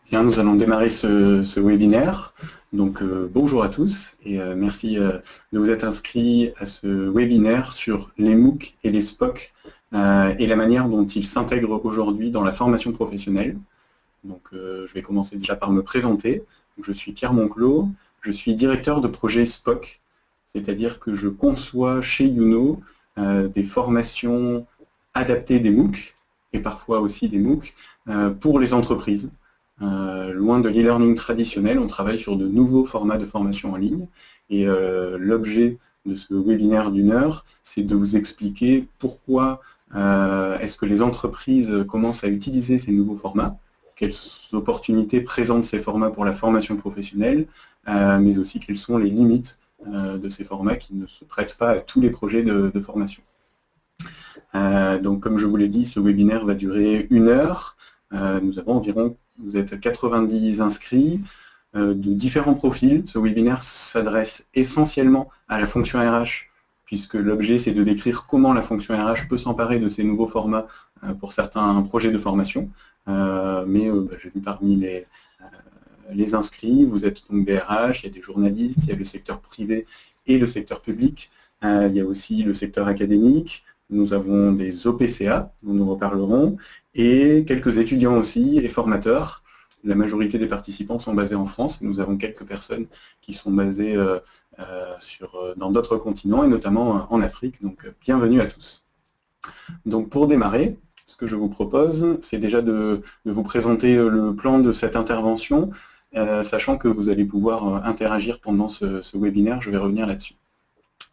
Bien, nous allons démarrer ce webinaire. Donc bonjour à tous et merci de vous être inscrits à ce webinaire sur les MOOC et les SPOC et la manière dont ils s'intègrent aujourd'hui dans la formation professionnelle. Donc je vais commencer déjà par me présenter. Je suis Pierre Monclos, je suis directeur de projet SPOC, c'est-à-dire que je conçois chez Youno des formations adaptées des MOOC et parfois aussi des MOOC pour les entreprises. Loin de l'e-learning traditionnel, on travaille sur de nouveaux formats de formation en ligne et l'objet de ce webinaire d'une heure, c'est de vous expliquer pourquoi est-ce que les entreprises commencent à utiliser ces nouveaux formats, quelles opportunités présentent ces formats pour la formation professionnelle, mais aussi quelles sont les limites de ces formats qui ne se prêtent pas à tous les projets de formation. Donc comme je vous l'ai dit, ce webinaire va durer une heure. Nous avons environ, vous êtes 90 inscrits de différents profils. Ce webinaire s'adresse essentiellement à la fonction RH, puisque l'objet c'est de décrire comment la fonction RH peut s'emparer de ces nouveaux formats pour certains projets de formation. J'ai vu parmi les inscrits, vous êtes donc des RH, il y a des journalistes, il y a le secteur privé et le secteur public, il y a aussi le secteur académique. Nous avons des OPCA, dont nous reparlerons, et quelques étudiants aussi et formateurs. La majorité des participants sont basés en France. Nous avons quelques personnes qui sont basées dans d'autres continents, et notamment en Afrique. Donc bienvenue à tous. Donc pour démarrer, ce que je vous propose, c'est déjà de vous présenter le plan de cette intervention, sachant que vous allez pouvoir interagir pendant ce webinaire. Je vais revenir là-dessus.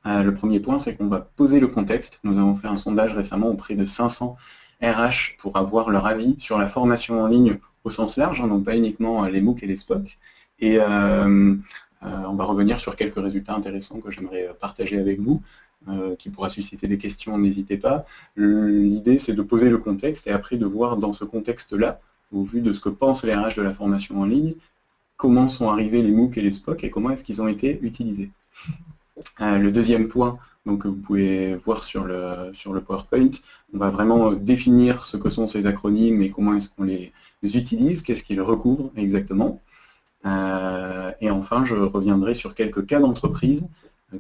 Le premier point, c'est qu'on va poser le contexte. Nous avons fait un sondage récemment auprès de 500 RH pour avoir leur avis sur la formation en ligne au sens large, donc pas uniquement les MOOC et les SPOC. Et on va revenir sur quelques résultats intéressants que j'aimerais partager avec vous, qui pourra susciter des questions, n'hésitez pas. L'idée, c'est de poser le contexte et après de voir dans ce contexte-là, au vu de ce que pensent les RH de la formation en ligne, comment sont arrivés les MOOC et les SPOC et comment est-ce qu'ils ont été utilisés. Le deuxième point, donc, que vous pouvez voir sur le PowerPoint, on va vraiment définir ce que sont ces acronymes et comment est-ce qu'on les utilise, qu'est-ce qu'ils recouvrent exactement. Et enfin, je reviendrai sur quelques cas d'entreprise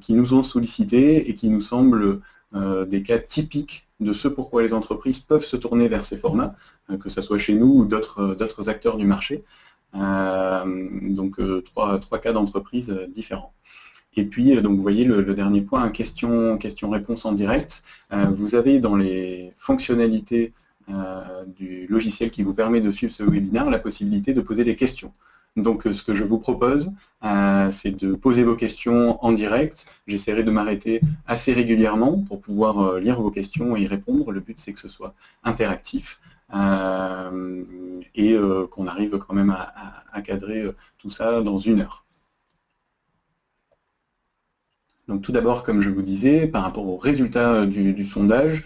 qui nous ont sollicités et qui nous semblent des cas typiques de ce pourquoi les entreprises peuvent se tourner vers ces formats, que ce soit chez nous ou d'autres acteurs du marché. Donc trois cas d'entreprise différents. Et puis, donc vous voyez le dernier point, question-réponse en direct. Vous avez dans les fonctionnalités du logiciel qui vous permet de suivre ce webinaire la possibilité de poser des questions. Donc ce que je vous propose, c'est de poser vos questions en direct. J'essaierai de m'arrêter assez régulièrement pour pouvoir lire vos questions et y répondre. Le but, c'est que ce soit interactif et qu'on arrive quand même à cadrer tout ça dans une heure. Donc tout d'abord, comme je vous disais, par rapport aux résultats du sondage,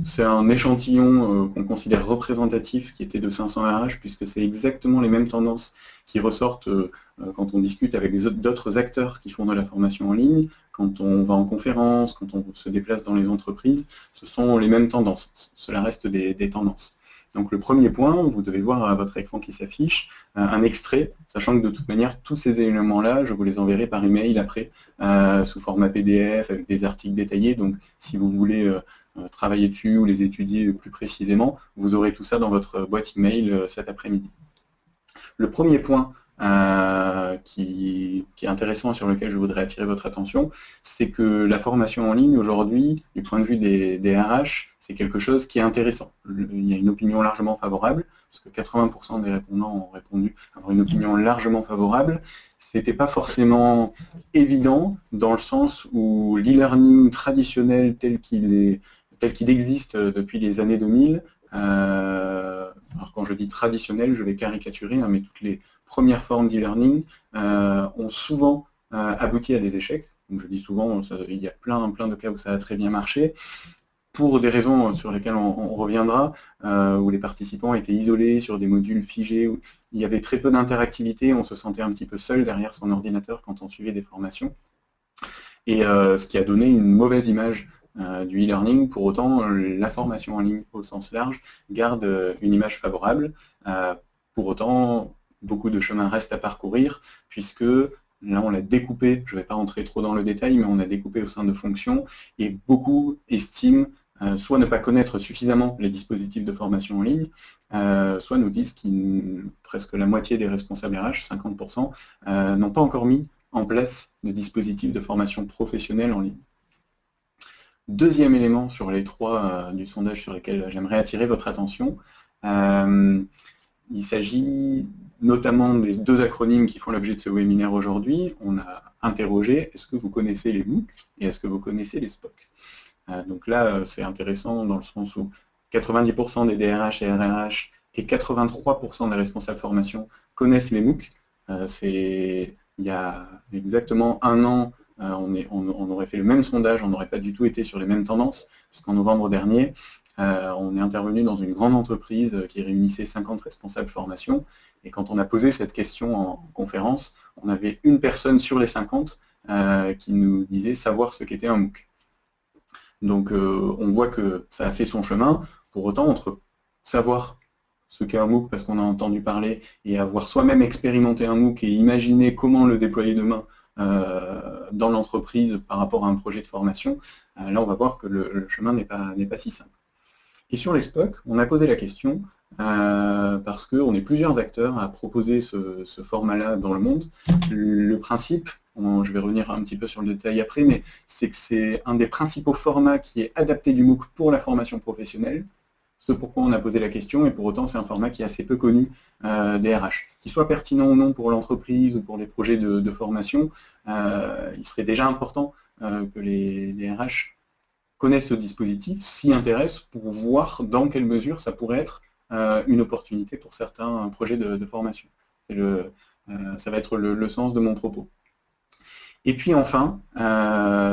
c'est un échantillon qu'on considère représentatif qui était de 500 RH, puisque c'est exactement les mêmes tendances qui ressortent quand on discute avec d'autres acteurs qui font de la formation en ligne, quand on va en conférence, quand on se déplace dans les entreprises, ce sont les mêmes tendances, cela reste des tendances. Donc le premier point, vous devez voir à votre écran qui s'affiche un extrait, sachant que de toute manière, tous ces éléments-là, je vous les enverrai par email après, sous format PDF, avec des articles détaillés. Donc si vous voulez travailler dessus ou les étudier plus précisément, vous aurez tout ça dans votre boîte email cet après-midi. Le premier point qui est intéressant et sur lequel je voudrais attirer votre attention, c'est que la formation en ligne aujourd'hui, du point de vue des RH, c'est quelque chose qui est intéressant. Il y a une opinion largement favorable, parce que 80% des répondants ont répondu avoir une opinion largement favorable. C'était pas forcément évident dans le sens où l'e-learning traditionnel tel qu'il existe depuis les années 2000, alors quand je dis traditionnel, je vais caricaturer, mais toutes les premières formes d'e-learning ont souvent abouti à des échecs. Donc je dis souvent, il y a plein de cas où ça a très bien marché, pour des raisons sur lesquelles on reviendra, où les participants étaient isolés sur des modules figés, où il y avait très peu d'interactivité, on se sentait un petit peu seul derrière son ordinateur quand on suivait des formations. Et ce qui a donné une mauvaise image du e-learning. Pour autant, la formation en ligne au sens large garde une image favorable. Pour autant, beaucoup de chemin reste à parcourir, puisque là on l'a découpé, je ne vais pas rentrer trop dans le détail, mais on a découpé au sein de fonctions, et beaucoup estiment soit ne pas connaître suffisamment les dispositifs de formation en ligne, soit nous disent que presque la moitié des responsables RH, 50%, n'ont pas encore mis en place de dispositifs de formation professionnelle en ligne. Deuxième élément sur les trois du sondage sur lesquels j'aimerais attirer votre attention, il s'agit notamment des deux acronymes qui font l'objet de ce webinaire aujourd'hui. On a interrogé, est-ce que vous connaissez les MOOC et est-ce que vous connaissez les SPOC? Donc là, c'est intéressant dans le sens où 90% des DRH et RRH et 83% des responsables formation connaissent les MOOC. Il y a exactement un an, on aurait fait le même sondage, on n'aurait pas du tout été sur les mêmes tendances, puisqu'en novembre dernier, on est intervenu dans une grande entreprise qui réunissait 50 responsables formation, et quand on a posé cette question en conférence, on avait une personne sur les 50 qui nous disait savoir ce qu'était un MOOC. Donc on voit que ça a fait son chemin. Pour autant, entre savoir ce qu'est un MOOC parce qu'on a entendu parler et avoir soi-même expérimenté un MOOC et imaginer comment le déployer demain dans l'entreprise par rapport à un projet de formation, là on va voir que le chemin n'est pas si simple. Et sur les SPOC, on a posé la question parce qu'on est plusieurs acteurs à proposer ce format-là dans le monde. Le principe, je vais revenir un petit peu sur le détail après, mais c'est que c'est un des principaux formats qui est adapté du MOOC pour la formation professionnelle. Ce pourquoi on a posé la question, et pour autant c'est un format qui est assez peu connu des RH. Qu'il soit pertinent ou non pour l'entreprise ou pour les projets de formation, il serait déjà important que les RH connaissent ce dispositif, s'y intéressent pour voir dans quelle mesure ça pourrait être une opportunité pour certains projets de formation. Ça va être le sens de mon propos. Et puis enfin,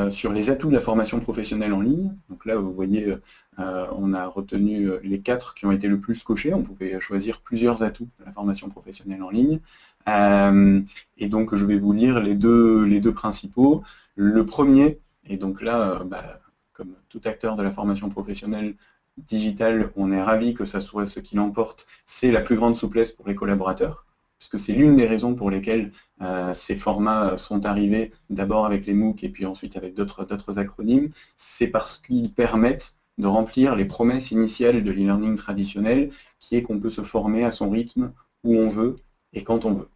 sur les atouts de la formation professionnelle en ligne, donc là vous voyez, on a retenu les 4 qui ont été le plus cochés, on pouvait choisir plusieurs atouts de la formation professionnelle en ligne, et donc je vais vous lire les deux principaux. Le premier, et donc là, comme tout acteur de la formation professionnelle digitale, on est ravi que ça soit ce qui l'emporte, c'est la plus grande souplesse pour les collaborateurs, puisque c'est l'une des raisons pour lesquelles ces formats sont arrivés, d'abord avec les MOOC et puis ensuite avec d'autres acronymes, c'est parce qu'ils permettent de remplir les promesses initiales de l'e-learning traditionnel, qui est qu'on peut se former à son rythme, où on veut et quand on veut.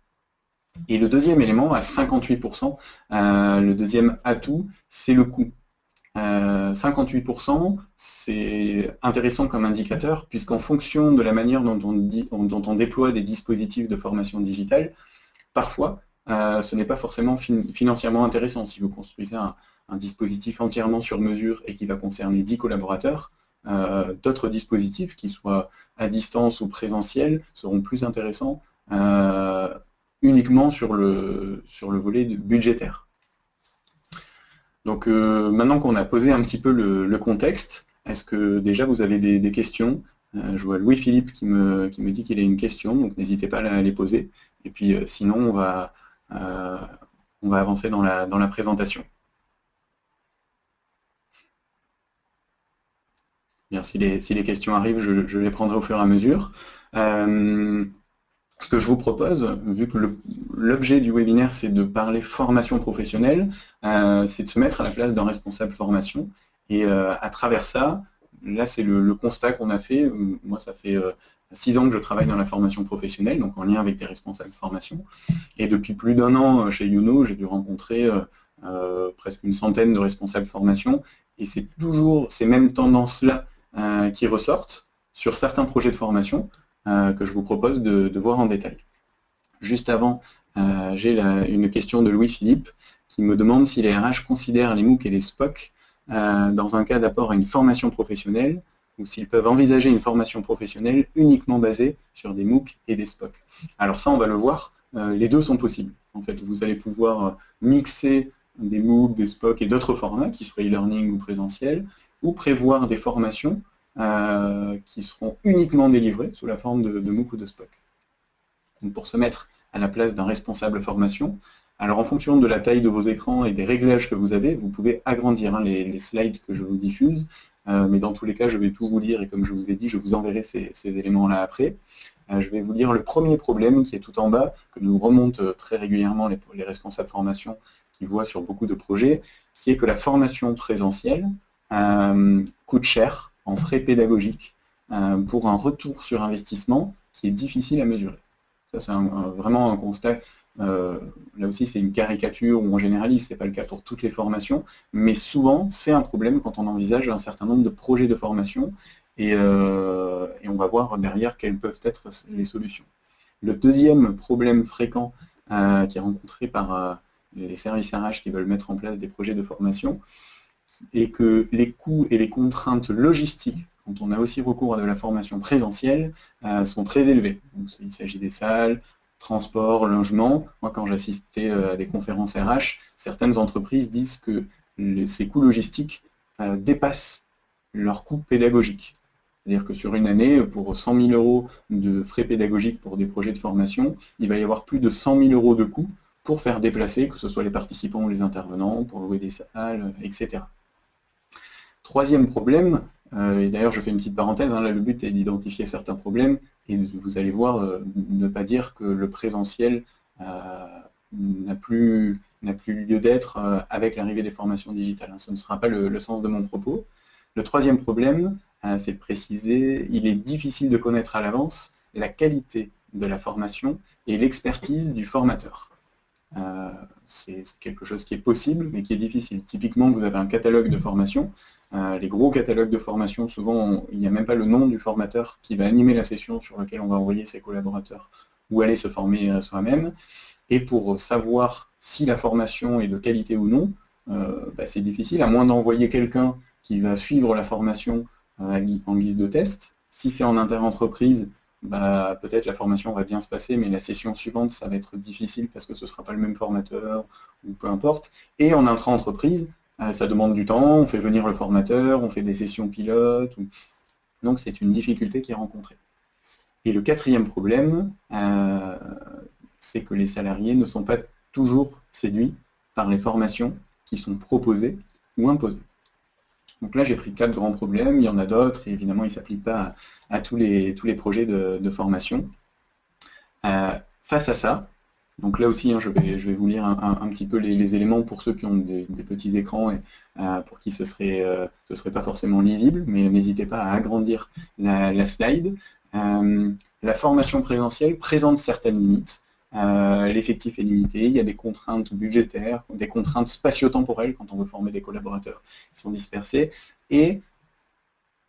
Et le deuxième élément, à 58%, le deuxième atout, c'est le coût. 58%, c'est intéressant comme indicateur, puisqu'en fonction de la manière dont on déploie des dispositifs de formation digitale, parfois, ce n'est pas forcément financièrement intéressant. Si vous construisez un dispositif entièrement sur mesure et qui va concerner 10 collaborateurs, d'autres dispositifs, qui soient à distance ou présentiels, seront plus intéressants uniquement sur le volet budgétaire. Donc maintenant qu'on a posé un petit peu le contexte, est-ce que déjà vous avez des questions? Je vois Louis-Philippe qui me dit qu'il a une question, donc n'hésitez pas à les poser. Et puis sinon, on va avancer dans la présentation. Bien, si les questions arrivent, je les prendrai au fur et à mesure. Ce que je vous propose, vu que l'objet du webinaire c'est de parler formation professionnelle, c'est de se mettre à la place d'un responsable formation. Et à travers ça, là c'est le constat qu'on a fait. Moi ça fait 6 ans que je travaille dans la formation professionnelle, donc en lien avec des responsables formation. Et depuis plus d'1 an chez Youno, j'ai dû rencontrer presque une centaine de responsables formation. Et c'est toujours ces mêmes tendances-là qui ressortent sur certains projets de formation. Que je vous propose de voir en détail. Juste avant, j'ai une question de Louis-Philippe qui me demande si les RH considèrent les MOOC et les SPOC dans un cas d'apport à une formation professionnelle ou s'ils peuvent envisager une formation professionnelle uniquement basée sur des MOOC et des SPOC. Alors ça, on va le voir, les deux sont possibles. En fait, vous allez pouvoir mixer des MOOC, des SPOC et d'autres formats, qui soient e-learning ou présentiels, ou prévoir des formations qui seront uniquement délivrés sous la forme de MOOC ou de SPOC. Donc pour se mettre à la place d'un responsable formation, alors en fonction de la taille de vos écrans et des réglages que vous avez, vous pouvez agrandir les slides que je vous diffuse, mais dans tous les cas, je vais tout vous lire et comme je vous ai dit, je vous enverrai ces éléments-là après. Je vais vous lire le premier problème qui est tout en bas, que nous remontent très régulièrement les responsables formation qui voient sur beaucoup de projets, qui est que la formation présentielle coûte cher en frais pédagogiques pour un retour sur investissement qui est difficile à mesurer. Ça, c'est vraiment un constat. Là aussi, c'est une caricature où on généralise, ce n'est pas le cas pour toutes les formations, mais souvent, c'est un problème quand on envisage un certain nombre de projets de formation et on va voir derrière quelles peuvent être les solutions. Le deuxième problème fréquent qui est rencontré par les services RH qui veulent mettre en place des projets de formation est que les coûts et les contraintes logistiques, quand on a aussi recours à de la formation présentielle, sont très élevés. Donc, il s'agit des salles, transport, logement. Moi, quand j'assistais à des conférences RH, certaines entreprises disent que ces coûts logistiques dépassent leurs coûts pédagogiques. C'est-à-dire que sur une année, pour 100 000 € de frais pédagogiques pour des projets de formation, il va y avoir plus de 100 000 € de coûts pour faire déplacer, que ce soit les participants ou les intervenants, pour louer des salles, etc. Troisième problème, et d'ailleurs je fais une petite parenthèse, là le but est d'identifier certains problèmes, et vous allez voir, ne pas dire que le présentiel n'a plus lieu d'être avec l'arrivée des formations digitales. Ce ne sera pas le sens de mon propos. Le troisième problème, c'est de préciser, il est difficile de connaître à l'avance la qualité de la formation et l'expertise du formateur. C'est quelque chose qui est possible, mais qui est difficile. Typiquement, vous avez un catalogue de formation. Les gros catalogues de formation, souvent, il n'y a même pas le nom du formateur qui va animer la session sur laquelle on va envoyer ses collaborateurs ou aller se former soi-même. Et pour savoir si la formation est de qualité ou non, c'est difficile, à moins d'envoyer quelqu'un qui va suivre la formation en guise de test. Si c'est en inter-entreprise, peut-être la formation va bien se passer, mais la session suivante, ça va être difficile parce que ce ne sera pas le même formateur, ou peu importe. Et en intra-entreprise, ça demande du temps, on fait venir le formateur, on fait des sessions pilotes, donc c'est une difficulté qui est rencontrée. Et le quatrième problème, c'est que les salariés ne sont pas toujours séduits par les formations qui sont proposées ou imposées. Donc là, j'ai pris 4 grands problèmes, il y en a d'autres, et évidemment, ils ne s'appliquent pas à tous les projets de formation. Face à ça, donc là aussi, je vais vous lire un petit peu les éléments pour ceux qui ont des petits écrans et pour qui ce serait pas forcément lisible, mais n'hésitez pas à agrandir la slide. La formation présentielle présente certaines limites. L'effectif est limité, il y a des contraintes budgétaires, des contraintes spatio-temporelles quand on veut former des collaborateurs qui sont dispersés, et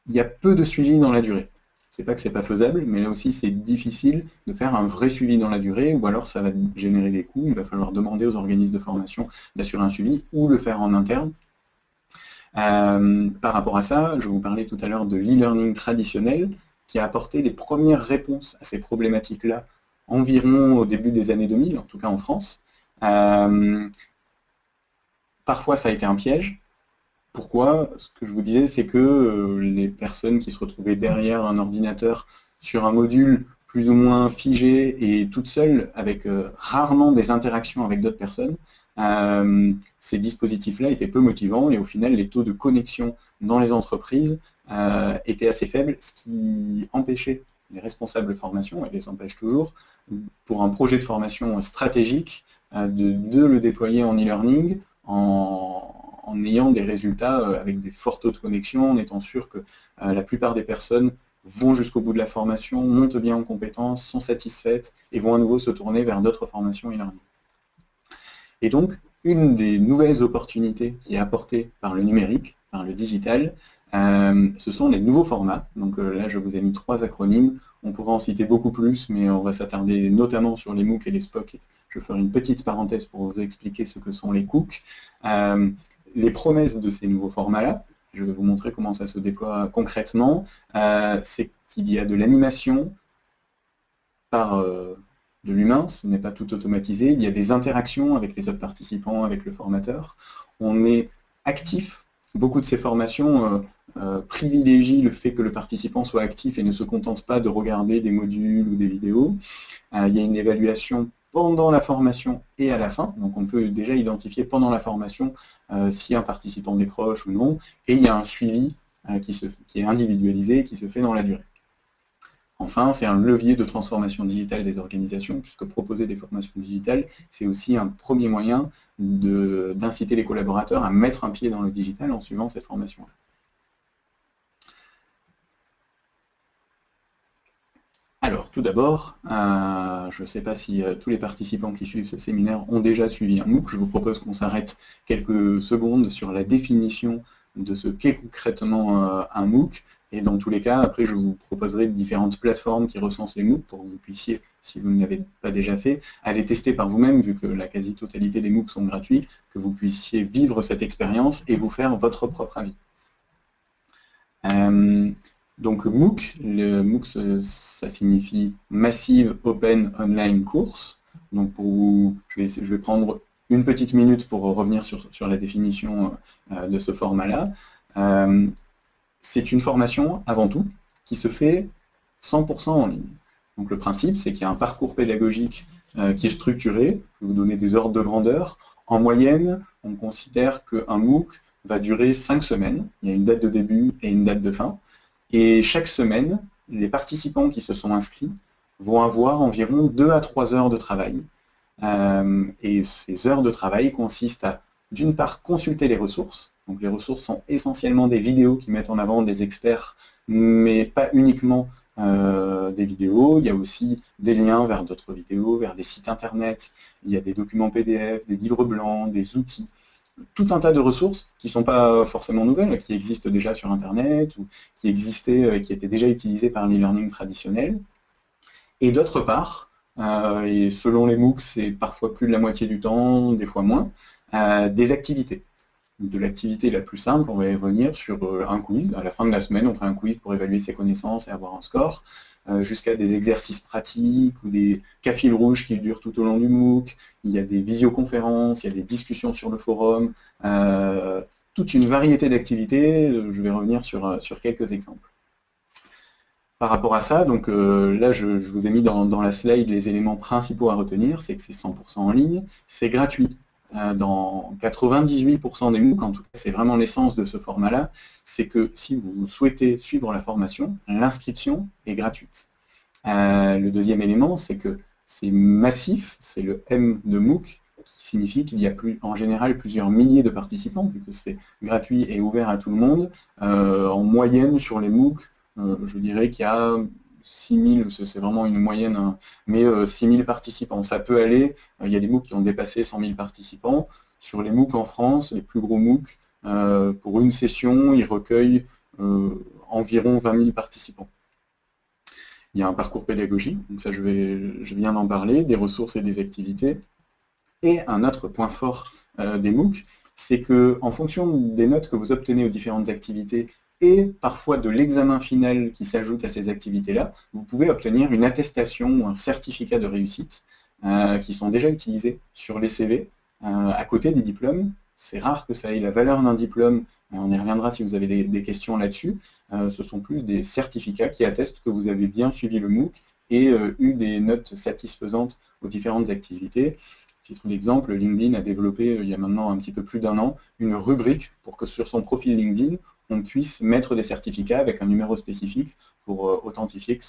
il y a peu de suivi dans la durée. C'est pas que c'est pas faisable, mais là aussi c'est difficile de faire un vrai suivi dans la durée, ou alors ça va générer des coûts, il va falloir demander aux organismes de formation d'assurer un suivi, ou le faire en interne. Par rapport à ça, je vous parlais tout à l'heure de l'e-learning traditionnel, qui a apporté les premières réponses à ces problématiques-là environ au début des années 2000, en tout cas en France. Parfois ça a été un piège. Pourquoi? Ce que je vous disais, c'est que les personnes qui se retrouvaient derrière un ordinateur sur un module plus ou moins figé et toutes seules, avec rarement des interactions avec d'autres personnes, ces dispositifs-là étaient peu motivants et au final, les taux de connexion dans les entreprises étaient assez faibles, ce qui empêchait les responsables de formation, et les empêche toujours, pour un projet de formation stratégique, de le déployer en e-learning, en ayant des résultats avec des forts taux de connexion, en étant sûr que la plupart des personnes vont jusqu'au bout de la formation, montent bien en compétences, sont satisfaites et vont à nouveau se tourner vers d'autres formations e-learning. Et donc, une des nouvelles opportunités qui est apportée par le numérique, par le digital, ce sont les nouveaux formats. Donc là, je vous ai mis 3 acronymes. On pourra en citer beaucoup plus, mais on va s'attarder notamment sur les MOOC et les SPOC. Je ferai une petite parenthèse pour vous expliquer ce que sont les COOC. Les promesses de ces nouveaux formats-là, je vais vous montrer comment ça se déploie concrètement, c'est qu'il y a de l'animation par de l'humain, ce n'est pas tout automatisé, il y a des interactions avec les autres participants, avec le formateur, on est actif. Beaucoup de ces formations privilégient le fait que le participant soit actif et ne se contente pas de regarder des modules ou des vidéos. Il y a une évaluation pendant la formation et à la fin, donc on peut déjà identifier pendant la formation si un participant décroche ou non, et il y a un suivi qui est individualisé et qui se fait dans la durée. Enfin, c'est un levier de transformation digitale des organisations, puisque proposer des formations digitales, c'est aussi un premier moyen d'inciter les collaborateurs à mettre un pied dans le digital en suivant ces formations-là. Alors, tout d'abord, je ne sais pas si tous les participants qui suivent ce séminaire ont déjà suivi un MOOC. Je vous propose qu'on s'arrête quelques secondes sur la définition de ce qu'est concrètement un MOOC. Et dans tous les cas, après, je vous proposerai différentes plateformes qui recensent les MOOC pour que vous puissiez, si vous ne l'avez pas déjà fait, aller tester par vous-même, vu que la quasi-totalité des MOOC sont gratuits, que vous puissiez vivre cette expérience et vous faire votre propre avis. Donc le MOOC, ça signifie Massive Open Online Course. Donc je vais prendre une petite minute pour revenir sur la définition de ce format-là. C'est une formation, avant tout, qui se fait 100% en ligne. Donc le principe, c'est qu'il y a un parcours pédagogique qui est structuré. Je vais vous donner des ordres de grandeur. En moyenne, on considère qu'un MOOC va durer 5 semaines. Il y a une date de début et une date de fin. Et chaque semaine, les participants qui se sont inscrits vont avoir environ 2 à 3 heures de travail. Et ces heures de travail consistent à, d'une part, consulter les ressources. Donc les ressources sont essentiellement des vidéos qui mettent en avant des experts, mais pas uniquement des vidéos. Il y a aussi des liens vers d'autres vidéos, vers des sites internet. Il y a des documents PDF, des livres blancs, des outils. Tout un tas de ressources qui ne sont pas forcément nouvelles, qui existent déjà sur Internet, ou qui existaient, qui étaient déjà utilisées par l'e-learning traditionnel. Et d'autre part, et selon les MOOC, c'est parfois plus de la moitié du temps, des fois moins, des activités. De l'activité la plus simple, on va y revenir sur un quiz. À la fin de la semaine, on fait un quiz pour évaluer ses connaissances et avoir un score, jusqu'à des exercices pratiques ou des cas fil rouges qui durent tout au long du MOOC. Il y a des visioconférences, il y a des discussions sur le forum, toute une variété d'activités. Je vais revenir sur quelques exemples. Par rapport à ça, donc là je vous ai mis dans la slide les éléments principaux à retenir, c'est que c'est 100% en ligne, c'est gratuit. Dans 98% des MOOC, en tout cas c'est vraiment l'essence de ce format-là, c'est que si vous souhaitez suivre la formation, l'inscription est gratuite. Le deuxième élément, c'est que c'est massif, c'est le M de MOOC, qui signifie qu'il y a en général plusieurs milliers de participants, puisque c'est gratuit et ouvert à tout le monde. En moyenne, sur les MOOC, je dirais qu'il y a 6000, c'est vraiment une moyenne, hein, mais 6000 participants. Ça peut aller, il y a des MOOC qui ont dépassé 100 000 participants. Sur les MOOC en France, les plus gros MOOC, pour une session, ils recueillent environ 20 000 participants. Il y a un parcours pédagogique, donc ça je viens d'en parler, des ressources et des activités. Et un autre point fort des MOOC, c'est qu'en fonction des notes que vous obtenez aux différentes activités et parfois de l'examen final qui s'ajoute à ces activités-là, vous pouvez obtenir une attestation ou un certificat de réussite qui sont déjà utilisés sur les CV à côté des diplômes. C'est rare que ça ait la valeur d'un diplôme, on y reviendra si vous avez des questions là-dessus. Ce sont plus des certificats qui attestent que vous avez bien suivi le MOOC et eu des notes satisfaisantes aux différentes activités. À titre d'exemple, LinkedIn a développé, il y a maintenant un petit peu plus d'1 an, une rubrique pour que sur son profil LinkedIn, on puisse mettre des certificats avec un numéro spécifique pour authentifier que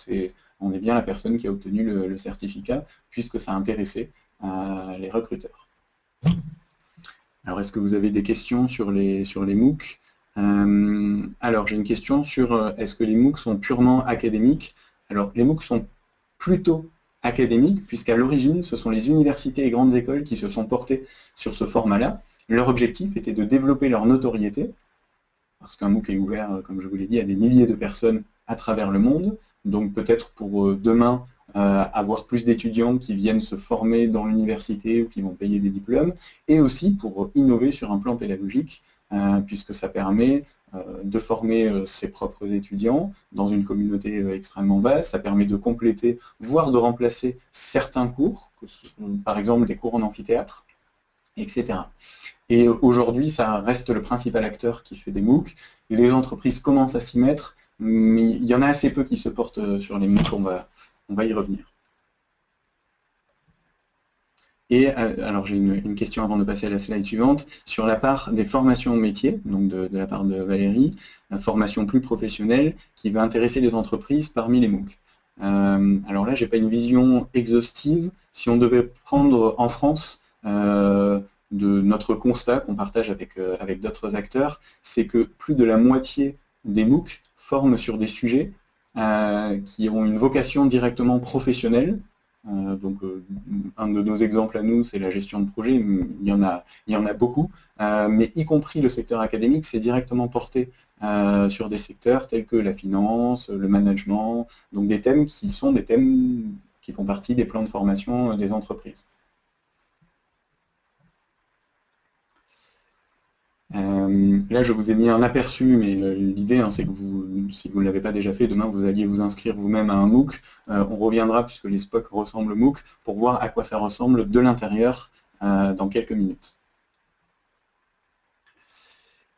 on est bien la personne qui a obtenu le certificat, puisque ça a intéressé les recruteurs. Alors, est-ce que vous avez des questions sur les MOOC? Alors, j'ai une question sur est-ce que les MOOC sont purement académiques? Alors, les MOOC sont plutôt académiques, puisqu'à l'origine, ce sont les universités et grandes écoles qui se sont portées sur ce format-là. Leur objectif était de développer leur notoriété, parce qu'un MOOC est ouvert, comme je vous l'ai dit, à des milliers de personnes à travers le monde. Donc peut-être pour demain, avoir plus d'étudiants qui viennent se former dans l'université ou qui vont payer des diplômes, et aussi pour innover sur un plan pédagogique, puisque ça permet de former ses propres étudiants dans une communauté extrêmement vaste. Ça permet de compléter, voire de remplacer certains cours, par exemple des cours en amphithéâtre, etc. Et aujourd'hui, ça reste le principal acteur qui fait des MOOC. Les entreprises commencent à s'y mettre, mais il y en a assez peu qui se portent sur les MOOC, on va y revenir. Et alors j'ai une question avant de passer à la slide suivante, sur la part des formations métiers, donc de la part de Valérie, la formation plus professionnelle qui va intéresser les entreprises parmi les MOOC. Alors là, j'ai pas une vision exhaustive. Si on devait prendre en France de notre constat qu'on partage avec d'autres acteurs, c'est que plus de la moitié des MOOC forment sur des sujets qui ont une vocation directement professionnelle. Donc, un de nos exemples à nous, c'est la gestion de projet. Il y en a beaucoup, mais y compris le secteur académique, c'est directement porté sur des secteurs tels que la finance, le management, donc des thèmes qui sont des thèmes qui font partie des plans de formation des entreprises. Là, je vous ai mis un aperçu, mais l'idée, c'est que si vous ne l'avez pas déjà fait, demain, vous alliez vous inscrire vous-même à un MOOC. On reviendra, puisque les SPOC ressemblent au MOOC, pour voir à quoi ça ressemble de l'intérieur dans quelques minutes.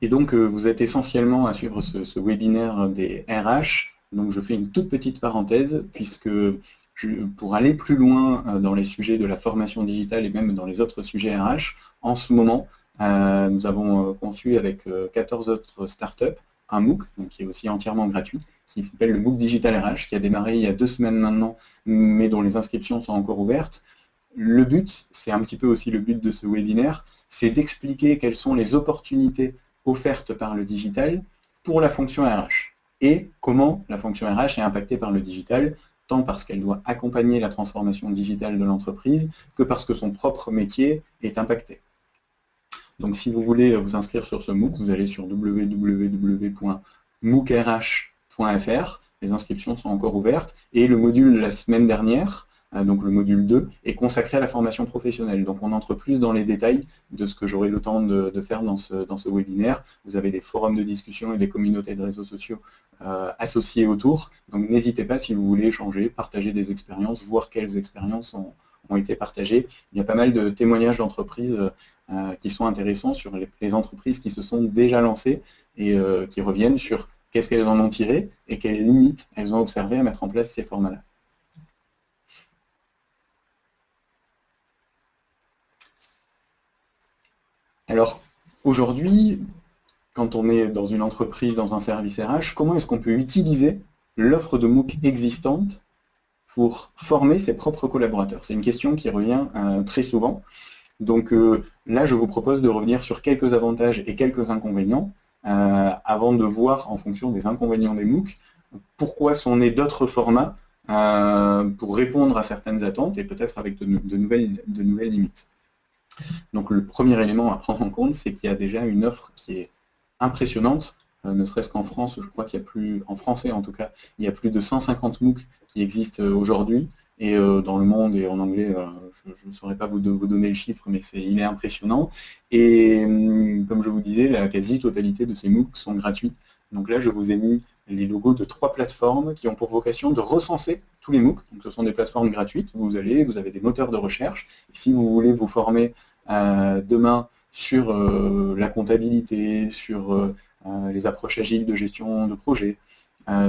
Et donc, vous êtes essentiellement à suivre ce webinaire des RH. Donc, je fais une toute petite parenthèse, puisque pour aller plus loin dans les sujets de la formation digitale et même dans les autres sujets RH, en ce moment, nous avons conçu avec 14 autres startups un MOOC, donc qui est aussi entièrement gratuit, qui s'appelle le MOOC Digital RH, qui a démarré il y a 2 semaines maintenant, mais dont les inscriptions sont encore ouvertes. Le but, c'est un petit peu aussi le but de ce webinaire, c'est d'expliquer quelles sont les opportunités offertes par le digital pour la fonction RH et comment la fonction RH est impactée par le digital, tant parce qu'elle doit accompagner la transformation digitale de l'entreprise que parce que son propre métier est impacté. Donc si vous voulez vous inscrire sur ce MOOC, vous allez sur www.moocrh.fr, les inscriptions sont encore ouvertes, et le module de la semaine dernière, donc le module 2, est consacré à la formation professionnelle. Donc on entre plus dans les détails de ce que j'aurai le temps de faire dans ce webinaire. Vous avez des forums de discussion et des communautés de réseaux sociaux associés autour. Donc n'hésitez pas si vous voulez échanger, partager des expériences, voir quelles expériences ont été partagées. Il y a pas mal de témoignages d'entreprises qui sont intéressants sur les entreprises qui se sont déjà lancées et qui reviennent sur qu'est-ce qu'elles en ont tiré et quelles limites elles ont observées à mettre en place ces formats-là. Alors, aujourd'hui, quand on est dans une entreprise, dans un service RH, comment est-ce qu'on peut utiliser l'offre de MOOC existante pour former ses propres collaborateurs? C'est une question qui revient très souvent. Donc là, je vous propose de revenir sur quelques avantages et quelques inconvénients avant de voir, en fonction des inconvénients des MOOC, pourquoi sont nés d'autres formats pour répondre à certaines attentes et peut-être avec de nouvelles limites. Donc le premier élément à prendre en compte, c'est qu'il y a déjà une offre qui est impressionnante, ne serait-ce qu'en France, je crois qu'il y a plus, en français en tout cas, il y a plus de 150 MOOC qui existent aujourd'hui, et dans le monde et en anglais, je ne saurais pas vous donner le chiffre, mais il est impressionnant. Et comme je vous disais, la quasi-totalité de ces MOOC sont gratuits. Donc là, je vous ai mis les logos de 3 plateformes qui ont pour vocation de recenser tous les MOOC. Donc ce sont des plateformes gratuites, vous avez des moteurs de recherche. Et si vous voulez vous former demain sur la comptabilité, sur les approches agiles de gestion de projet,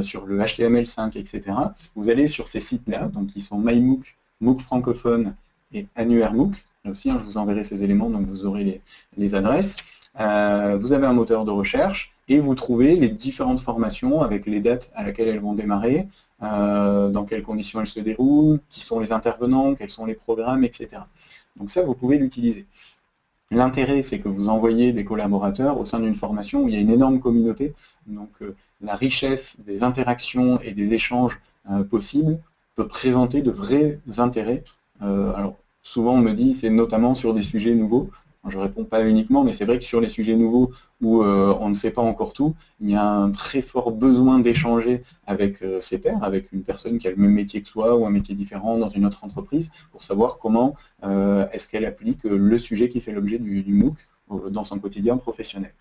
sur le HTML5, etc. Vous allez sur ces sites-là, donc qui sont MyMOOC, MOOC francophone et Annuaire MOOC. Là aussi, je vous enverrai ces éléments, donc vous aurez les adresses. Vous avez un moteur de recherche et vous trouvez les différentes formations avec les dates à laquelle elles vont démarrer, dans quelles conditions elles se déroulent, qui sont les intervenants, quels sont les programmes, etc. Donc ça, vous pouvez l'utiliser. L'intérêt, c'est que vous envoyez des collaborateurs au sein d'une formation où il y a une énorme communauté. Donc la richesse des interactions et des échanges possibles peut présenter de vrais intérêts. Alors souvent on me dit c'est notamment sur des sujets nouveaux. Je ne réponds pas uniquement, mais c'est vrai que sur les sujets nouveaux où on ne sait pas encore tout, il y a un très fort besoin d'échanger avec ses pairs, avec une personne qui a le même métier que soi ou un métier différent dans une autre entreprise, pour savoir comment est-ce qu'elle applique le sujet qui fait l'objet du MOOC dans son quotidien professionnel.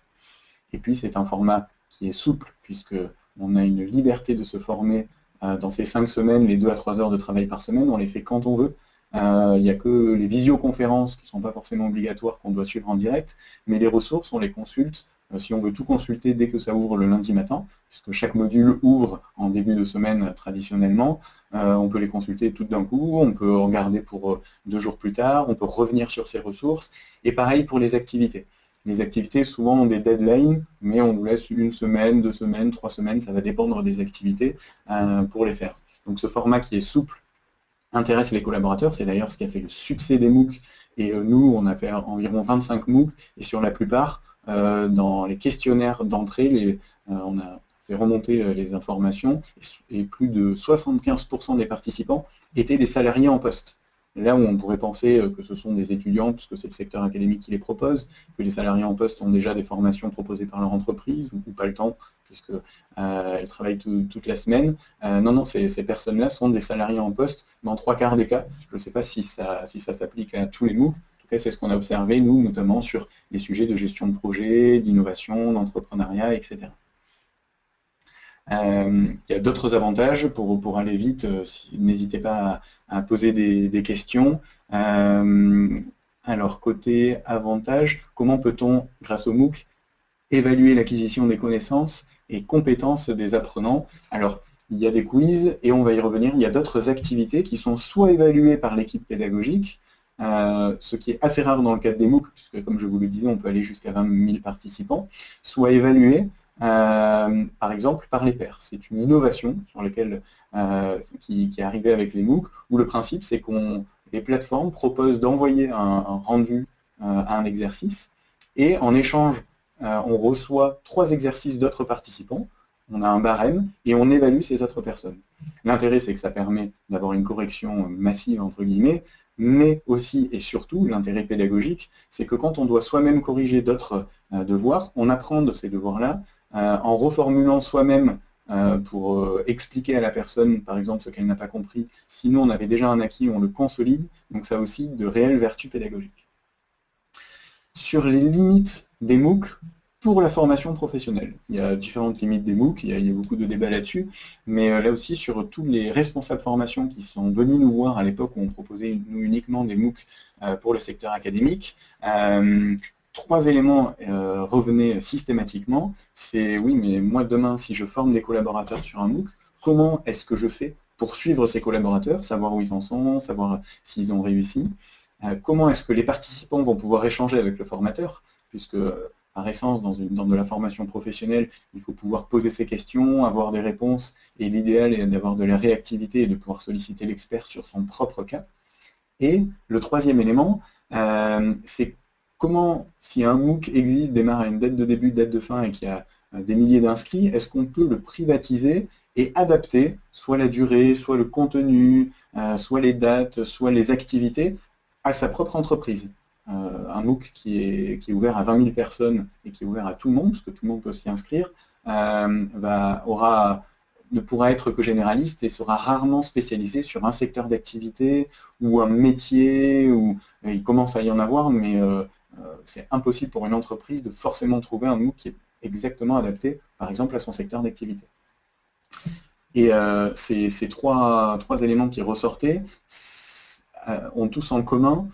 Et puis c'est un format qui est souple, puisqu'on a une liberté de se former dans ces 5 semaines, les 2 à 3 heures de travail par semaine, on les fait quand on veut. Il n'y a que les visioconférences qui ne sont pas forcément obligatoires qu'on doit suivre en direct, mais les ressources, on les consulte si on veut tout consulter dès que ça ouvre le lundi matin, puisque chaque module ouvre en début de semaine traditionnellement. On peut les consulter toutes d'un coup, on peut regarder pour 2 jours plus tard, on peut revenir sur ces ressources, et pareil pour les activités. Les activités souvent ont des deadlines, mais on vous laisse 1 semaine, 2 semaines, 3 semaines, ça va dépendre des activités pour les faire. Donc ce format qui est souple intéresse les collaborateurs, c'est d'ailleurs ce qui a fait le succès des MOOC, et nous on a fait environ 25 MOOC, et sur la plupart, dans les questionnaires d'entrée, on a fait remonter les informations, et plus de 75% des participants étaient des salariés en poste. Là où on pourrait penser que ce sont des étudiants, puisque c'est le secteur académique qui les propose, que les salariés en poste ont déjà des formations proposées par leur entreprise, ou pas le temps, puisqu'elles travaillent toute la semaine. Non, ces personnes-là sont des salariés en poste dans 3/4 des cas. Je ne sais pas si ça s'applique à tous les MOOC. En tout cas, c'est ce qu'on a observé, nous, notamment sur les sujets de gestion de projet, d'innovation, d'entrepreneuriat, etc. Il y a d'autres avantages, pour aller vite, n'hésitez pas à poser des questions. Alors, côté avantages, comment peut-on, grâce au MOOC, évaluer l'acquisition des connaissances et compétences des apprenants? Alors, il y a des quiz, et on va y revenir, il y a d'autres activités qui sont soit évaluées par l'équipe pédagogique, ce qui est assez rare dans le cadre des MOOC, puisque comme je vous le disais, on peut aller jusqu'à 20 000 participants, soit évaluées par exemple par les pairs. C'est une innovation sur laquelle, qui est arrivée avec les MOOC, où le principe c'est que les plateformes proposent d'envoyer un rendu à un exercice, et en échange, on reçoit 3 exercices d'autres participants, on a un barème, et on évalue ces autres personnes. L'intérêt c'est que ça permet d'avoir une correction massive, entre guillemets, mais aussi et surtout, l'intérêt pédagogique, c'est que quand on doit soi-même corriger d'autres devoirs, on apprend de ces devoirs-là, en reformulant soi-même pour expliquer à la personne, par exemple, ce qu'elle n'a pas compris. Sinon, on avait déjà un acquis, on le consolide, donc ça a aussi de réelles vertus pédagogiques. Sur les limites des MOOC pour la formation professionnelle. Il y a différentes limites des MOOC, il y a beaucoup de débats là-dessus, mais là aussi, sur tous les responsables formation qui sont venus nous voir à l'époque où on proposait nous uniquement des MOOC pour le secteur académique, 3 éléments revenaient systématiquement. C'est oui, mais moi demain, si je forme des collaborateurs sur un MOOC, comment est-ce que je fais pour suivre ces collaborateurs, savoir où ils en sont, savoir s'ils ont réussi? Comment est-ce que les participants vont pouvoir échanger avec le formateur, puisque par essence, dans de la formation professionnelle, il faut pouvoir poser ses questions, avoir des réponses, et l'idéal est d'avoir de la réactivité et de pouvoir solliciter l'expert sur son propre cas. Et le 3e élément, c'est comment, si un MOOC existe, démarre à une date de début, date de fin et qu'il y a des milliers d'inscrits, est-ce qu'on peut le privatiser et adapter soit la durée, soit le contenu, soit les dates, soit les activités à sa propre entreprise? Un MOOC qui est ouvert à 20 000 personnes et qui est ouvert à tout le monde, parce que tout le monde peut s'y inscrire, ne pourra être que généraliste et sera rarement spécialisé sur un secteur d'activité ou un métier, ou il commence à y en avoir, mais c'est impossible pour une entreprise de forcément trouver un MOOC qui est exactement adapté, par exemple, à son secteur d'activité. Et ces trois éléments qui ressortaient ont tous en commun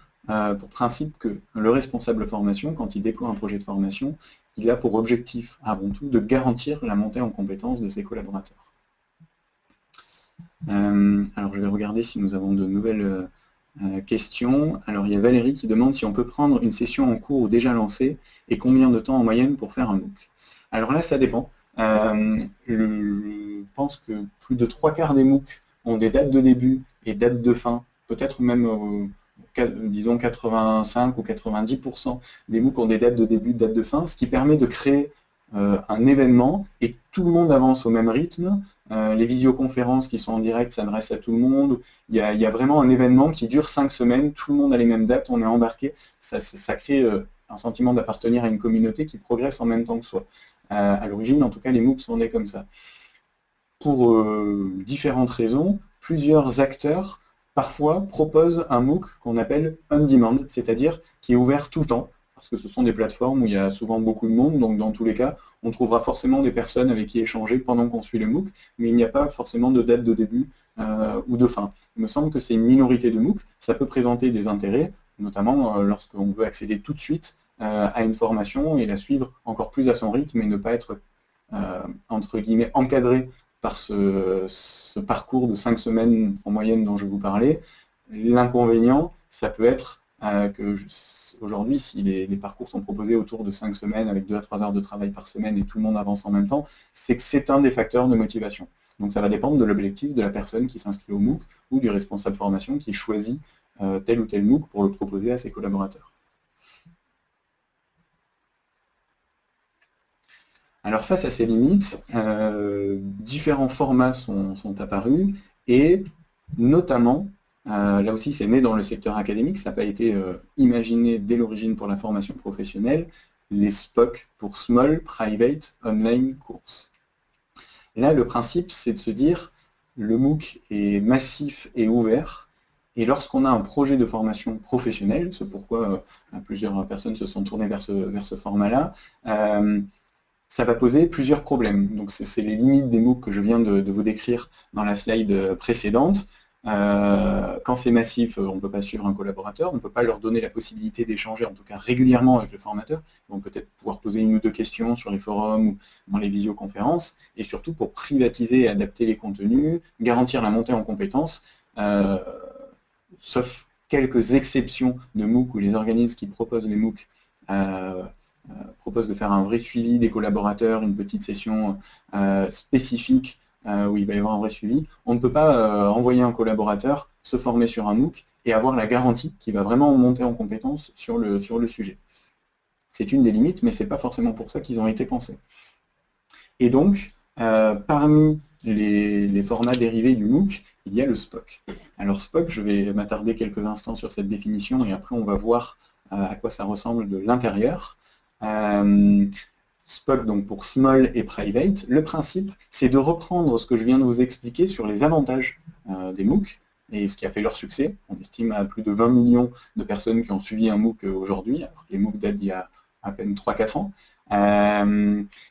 pour principe que le responsable formation, quand il déploie un projet de formation, il a pour objectif, avant tout, de garantir la montée en compétences de ses collaborateurs. Alors je vais regarder si nous avons de nouvelles questions. Alors il y a Valérie qui demande si on peut prendre une session en cours ou déjà lancée et combien de temps en moyenne pour faire un MOOC. Alors là ça dépend. Je pense que plus de 3/4 des MOOC ont des dates de début et dates de fin, peut-être même disons 85 ou 90% des MOOC ont des dates de début, dates de fin, ce qui permet de créer un événement et tout le monde avance au même rythme. Les visioconférences qui sont en direct s'adressent à tout le monde. Il y a vraiment un événement qui dure 5 semaines, tout le monde a les mêmes dates, on est embarqué. Ça crée un sentiment d'appartenir à une communauté qui progresse en même temps que soi. À l'origine, en tout cas, les MOOC sont nés comme ça. Pour différentes raisons, plusieurs acteurs parfois proposent un MOOC qu'on appelle on-demand, c'est-à-dire qui est ouvert tout le temps, parce que ce sont des plateformes où il y a souvent beaucoup de monde, donc dans tous les cas, on trouvera forcément des personnes avec qui échanger pendant qu'on suit le MOOC, mais il n'y a pas forcément de date de début ou de fin. Il me semble que c'est une minorité de MOOC, ça peut présenter des intérêts, notamment lorsqu'on veut accéder tout de suite à une formation et la suivre encore plus à son rythme et ne pas être, entre guillemets, encadré par ce parcours de 5 semaines en moyenne dont je vous parlais. L'inconvénient, ça peut être que aujourd'hui, si les parcours sont proposés autour de 5 semaines avec 2 à 3 heures de travail par semaine et tout le monde avance en même temps, c'est que c'est un des facteurs de motivation. Donc ça va dépendre de l'objectif de la personne qui s'inscrit au MOOC ou du responsable formation qui choisit tel ou tel MOOC pour le proposer à ses collaborateurs. Alors face à ces limites, différents formats sont apparus et notamment, là aussi c'est né dans le secteur académique, ça n'a pas été imaginé dès l'origine pour la formation professionnelle, les SPOC pour Small Private Online Course. Là le principe c'est de se dire le MOOC est massif et ouvert et lorsqu'on a un projet de formation professionnelle, c'est pourquoi plusieurs personnes se sont tournées vers ce format-là, ça va poser plusieurs problèmes. Donc c'est les limites des MOOC que je viens de vous décrire dans la slide précédente. Quand c'est massif, on ne peut pas suivre un collaborateur, on ne peut pas leur donner la possibilité d'échanger, en tout cas régulièrement avec le formateur. Ils vont peut-être pouvoir poser une ou deux questions sur les forums ou dans les visioconférences, et surtout pour privatiser et adapter les contenus, garantir la montée en compétences, sauf quelques exceptions de MOOC où les organismes qui proposent les MOOC propose de faire un vrai suivi des collaborateurs, une petite session spécifique où il va y avoir un vrai suivi. On ne peut pas envoyer un collaborateur se former sur un MOOC et avoir la garantie qu'il va vraiment monter en compétence sur le sujet. C'est une des limites, mais ce n'est pas forcément pour ça qu'ils ont été pensés. Et donc, parmi les formats dérivés du MOOC, il y a le SPOC. Alors SPOC, je vais m'attarder quelques instants sur cette définition et après on va voir à quoi ça ressemble de l'intérieur. SPOC donc pour Small et Private, le principe c'est de reprendre ce que je viens de vous expliquer sur les avantages des MOOC et ce qui a fait leur succès. On estime à plus de 20 millions de personnes qui ont suivi un MOOC aujourd'hui, alors que les MOOC datent d'il y a à peine 3-4 ans.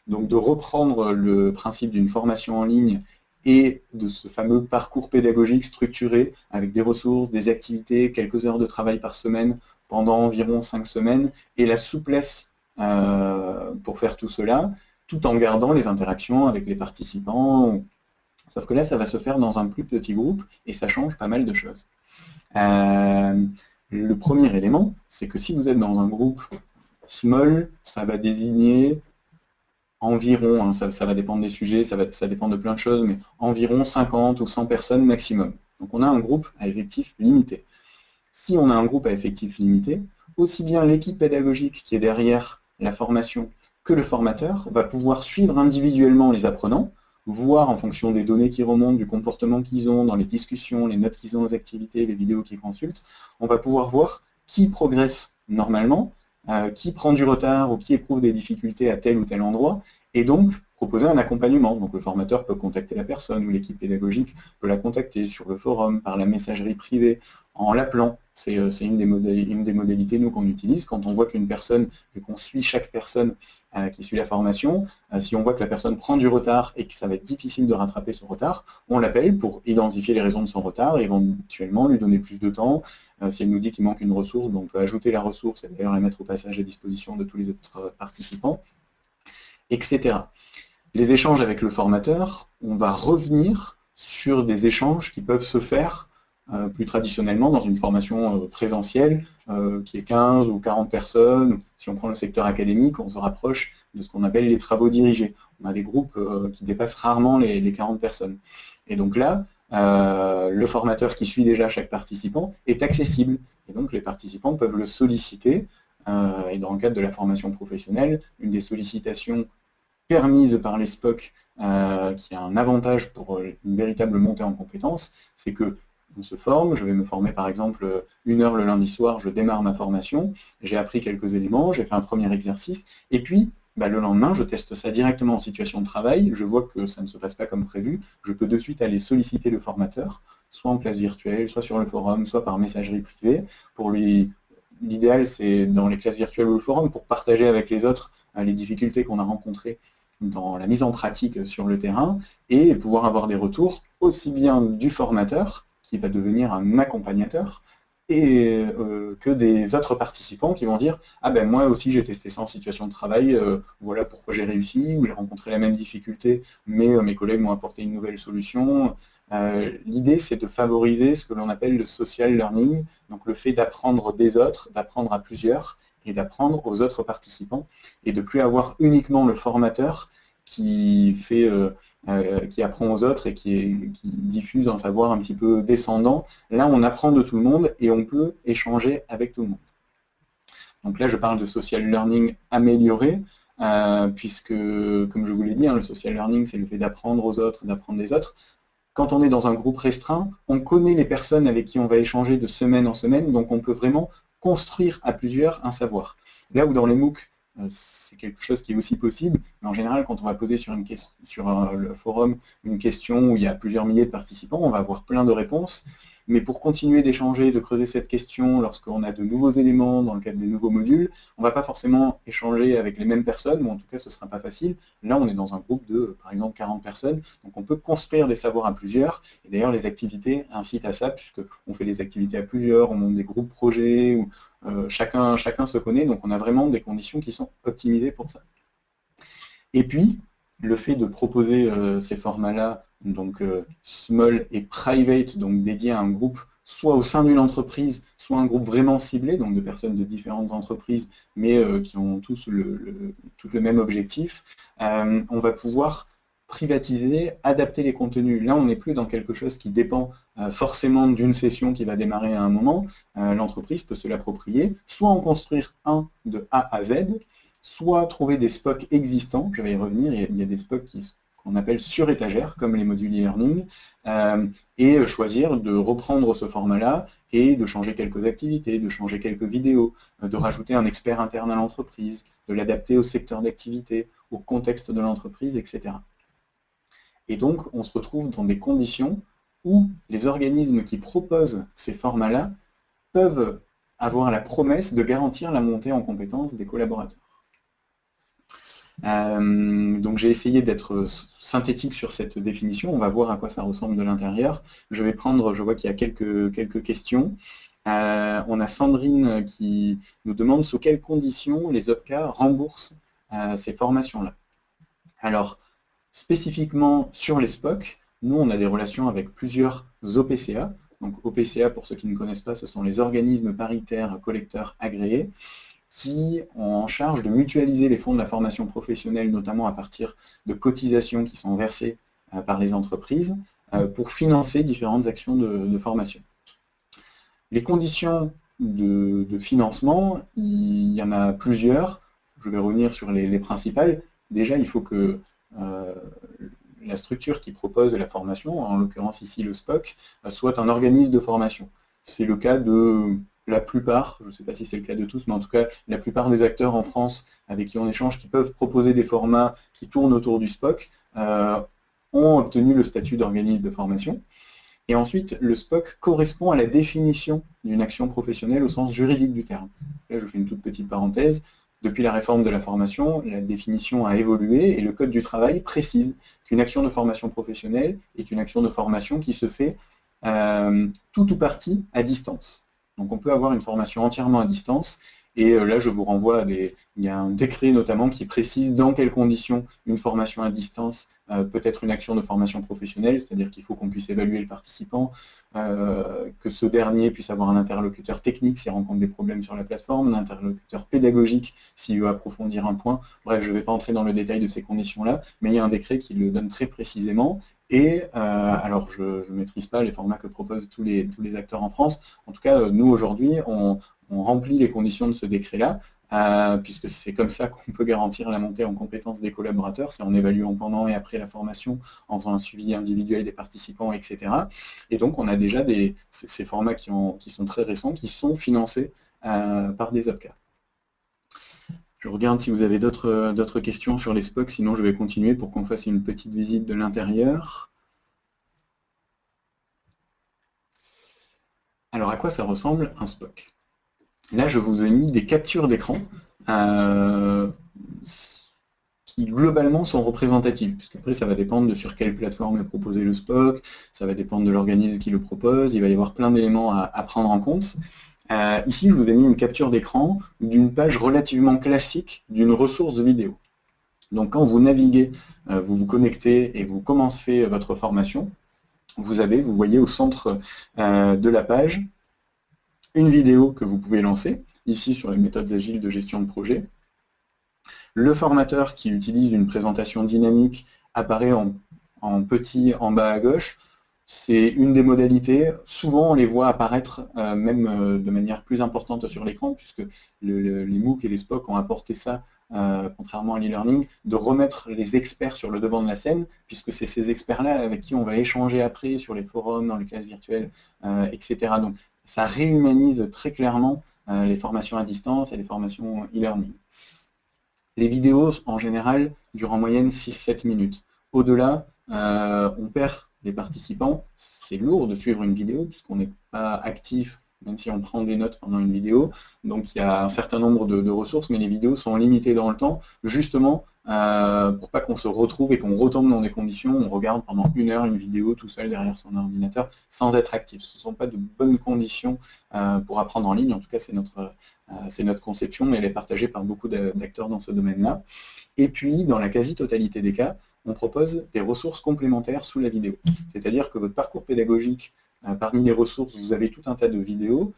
Donc de reprendre le principe d'une formation en ligne et de ce fameux parcours pédagogique structuré avec des ressources, des activités, quelques heures de travail par semaine pendant environ 5 semaines et la souplesse pour faire tout cela, tout en gardant les interactions avec les participants. Sauf que là, ça va se faire dans un plus petit groupe et ça change pas mal de choses. Le premier élément, c'est que si vous êtes dans un groupe small, ça va désigner environ, ça va dépendre des sujets, ça dépend de plein de choses, mais environ 50 ou 100 personnes maximum. Donc on a un groupe à effectif limité. Si on a un groupe à effectif limité, aussi bien l'équipe pédagogique qui est derrière la formation que le formateur va pouvoir suivre individuellement les apprenants, voir en fonction des données qui remontent, du comportement qu'ils ont dans les discussions, les notes qu'ils ont aux activités, les vidéos qu'ils consultent, on va pouvoir voir qui progresse normalement, qui prend du retard ou qui éprouve des difficultés à tel ou tel endroit, et donc proposer un accompagnement. Donc le formateur peut contacter la personne ou l'équipe pédagogique peut la contacter sur le forum, par la messagerie privée, en l'appelant. C'est une des modalités nous qu'on utilise quand on voit qu'une personne, vu qu'on suit chaque personne qui suit la formation, si on voit que la personne prend du retard et que ça va être difficile de rattraper son retard, on l'appelle pour identifier les raisons de son retard et éventuellement lui donner plus de temps. Si elle nous dit qu'il manque une ressource, on peut ajouter la ressource et d'ailleurs la mettre au passage à disposition de tous les autres participants, etc. Les échanges avec le formateur, on va revenir sur des échanges qui peuvent se faire plus traditionnellement dans une formation présentielle qui est 15 ou 40 personnes. Si on prend le secteur académique, on se rapproche de ce qu'on appelle les travaux dirigés. On a des groupes qui dépassent rarement les 40 personnes. Et donc là, le formateur qui suit déjà chaque participant est accessible. Et donc les participants peuvent le solliciter. Et dans le cadre de la formation professionnelle, une des sollicitations permise par les SPOC, qui a un avantage pour une véritable montée en compétences, c'est que on se forme, je vais me former par exemple 1 heure le lundi soir, je démarre ma formation, j'ai appris quelques éléments, j'ai fait un premier exercice, et puis le lendemain, je teste ça directement en situation de travail, je vois que ça ne se passe pas comme prévu, je peux de suite aller solliciter le formateur, soit en classe virtuelle, soit sur le forum, soit par messagerie privée, pour lui. L'idéal, c'est dans les classes virtuelles ou le forum, pour partager avec les autres les difficultés qu'on a rencontrées dans la mise en pratique sur le terrain, et pouvoir avoir des retours aussi bien du formateur, qui va devenir un accompagnateur, et que des autres participants qui vont dire « Ah ben moi aussi j'ai testé ça en situation de travail, voilà pourquoi j'ai réussi, ou j'ai rencontré la même difficulté, mais mes collègues m'ont apporté une nouvelle solution ». L'idée c'est de favoriser ce que l'on appelle le social learning, donc le fait d'apprendre des autres, d'apprendre à plusieurs, et d'apprendre aux autres participants, et de ne plus avoir uniquement le formateur qui apprend aux autres et qui diffuse un savoir un petit peu descendant. Là, on apprend de tout le monde et on peut échanger avec tout le monde. Donc là, je parle de social learning amélioré, puisque, comme je vous l'ai dit, le social learning, c'est le fait d'apprendre aux autres, d'apprendre des autres. Quand on est dans un groupe restreint, on connaît les personnes avec qui on va échanger de semaine en semaine, donc on peut vraiment construire à plusieurs un savoir. Là où dans les MOOC, c'est quelque chose qui est aussi possible, mais en général, quand on va poser sur le forum une question où il y a plusieurs milliers de participants, on va avoir plein de réponses. Mais pour continuer d'échanger, de creuser cette question lorsqu'on a de nouveaux éléments dans le cadre des nouveaux modules, on ne va pas forcément échanger avec les mêmes personnes, ou en tout cas ce ne sera pas facile. Là on est dans un groupe de, par exemple, 40 personnes, donc on peut construire des savoirs à plusieurs, et d'ailleurs les activités incitent à ça, puisqu'on fait des activités à plusieurs, on monte des groupes projets, où chacun se connaît, donc on a vraiment des conditions qui sont optimisées pour ça. Et puis, le fait de proposer ces formats-là, donc small et private, donc dédiés à un groupe, soit au sein d'une entreprise, soit un groupe vraiment ciblé, donc de personnes de différentes entreprises, mais qui ont tous le même objectif, on va pouvoir privatiser, adapter les contenus. Là, on n'est plus dans quelque chose qui dépend forcément d'une session qui va démarrer à un moment. L'entreprise peut se l'approprier, soit en construire un de A à Z, soit trouver des SPOC existants, je vais y revenir, il y a des SPOC qu'on appelle sur étagère, comme les modules e-learning, et choisir de reprendre ce format-là et de changer quelques activités, de changer quelques vidéos, de rajouter un expert interne à l'entreprise, de l'adapter au secteur d'activité, au contexte de l'entreprise, etc. Et donc, on se retrouve dans des conditions où les organismes qui proposent ces formats-là peuvent avoir la promesse de garantir la montée en compétences des collaborateurs. Donc j'ai essayé d'être synthétique sur cette définition, on va voir à quoi ça ressemble de l'intérieur. Je vois qu'il y a quelques questions. On a Sandrine qui nous demande sous quelles conditions les OPCA remboursent ces formations-là. Alors, spécifiquement sur les SPOC, nous on a des relations avec plusieurs OPCA. Donc OPCA, pour ceux qui ne connaissent pas, ce sont les organismes paritaires collecteurs agréés, qui ont en charge de mutualiser les fonds de la formation professionnelle, notamment à partir de cotisations qui sont versées par les entreprises, pour financer différentes actions de formation. Les conditions de financement, il y en a plusieurs, je vais revenir sur les principales. Déjà, il faut que la structure qui propose la formation, en l'occurrence ici le SPOC, soit un organisme de formation. C'est le cas de la plupart, je ne sais pas si c'est le cas de tous, mais en tout cas, la plupart des acteurs en France avec qui on échange, qui peuvent proposer des formats qui tournent autour du SPOC, ont obtenu le statut d'organisme de formation. Et ensuite, le SPOC correspond à la définition d'une action professionnelle au sens juridique du terme. Là, je fais une toute petite parenthèse. Depuis la réforme de la formation, la définition a évolué et le Code du travail précise qu'une action de formation professionnelle est une action de formation qui se fait tout ou partie à distance. Donc on peut avoir une formation entièrement à distance, et là je vous renvoie il y a un décret notamment qui précise dans quelles conditions une formation à distance peut être une action de formation professionnelle, c'est-à-dire qu'il faut qu'on puisse évaluer le participant, que ce dernier puisse avoir un interlocuteur technique s'il rencontre des problèmes sur la plateforme, un interlocuteur pédagogique s'il veut approfondir un point. Bref, je ne vais pas entrer dans le détail de ces conditions-là, mais il y a un décret qui le donne très précisément. Et alors je ne maîtrise pas les formats que proposent tous les acteurs en France. En tout cas, nous aujourd'hui, on remplit les conditions de ce décret-là, puisque c'est comme ça qu'on peut garantir la montée en compétences des collaborateurs, c'est en évaluant pendant et après la formation, en faisant un suivi individuel des participants, etc. Et donc on a déjà ces formats qui sont très récents, qui sont financés par des OPCA. Je regarde si vous avez d'autres questions sur les SPOC, sinon je vais continuer pour qu'on fasse une petite visite de l'intérieur. Alors à quoi ça ressemble un SPOC? Là je vous ai mis des captures d'écran qui globalement sont représentatives, puisqu'après ça va dépendre de sur quelle plateforme est proposé le SPOC, ça va dépendre de l'organisme qui le propose, il va y avoir plein d'éléments à prendre en compte. Ici, je vous ai mis une capture d'écran d'une page relativement classique d'une ressource vidéo. Donc quand vous naviguez, vous vous connectez et vous commencez votre formation, vous voyez au centre de la page une vidéo que vous pouvez lancer, ici sur les méthodes agiles de gestion de projet. Le formateur qui utilise une présentation dynamique apparaît en petit en bas à gauche. C'est une des modalités. Souvent, on les voit apparaître même de manière plus importante sur l'écran, puisque les MOOC et les SPOC ont apporté ça, contrairement à l'e-learning, de remettre les experts sur le devant de la scène, puisque c'est ces experts-là avec qui on va échanger après sur les forums, dans les classes virtuelles, etc. Donc, ça réhumanise très clairement les formations à distance et les formations e-learning. Les vidéos, en général, durent en moyenne 6-7 minutes. Au-delà, on perd les participants. C'est lourd de suivre une vidéo puisqu'on n'est pas actif, même si on prend des notes pendant une vidéo. Donc il y a un certain nombre de ressources, mais les vidéos sont limitées dans le temps, justement pour pas qu'on se retrouve et qu'on retombe dans des conditions où on regarde pendant 1 heure une vidéo tout seul derrière son ordinateur sans être actif. Ce ne sont pas de bonnes conditions pour apprendre en ligne. En tout cas, c'est notre conception, mais elle est partagée par beaucoup d'acteurs dans ce domaine-là. Et puis, dans la quasi-totalité des cas, on propose des ressources complémentaires sous la vidéo. C'est-à-dire que votre parcours pédagogique, parmi les ressources, vous avez tout un tas de vidéos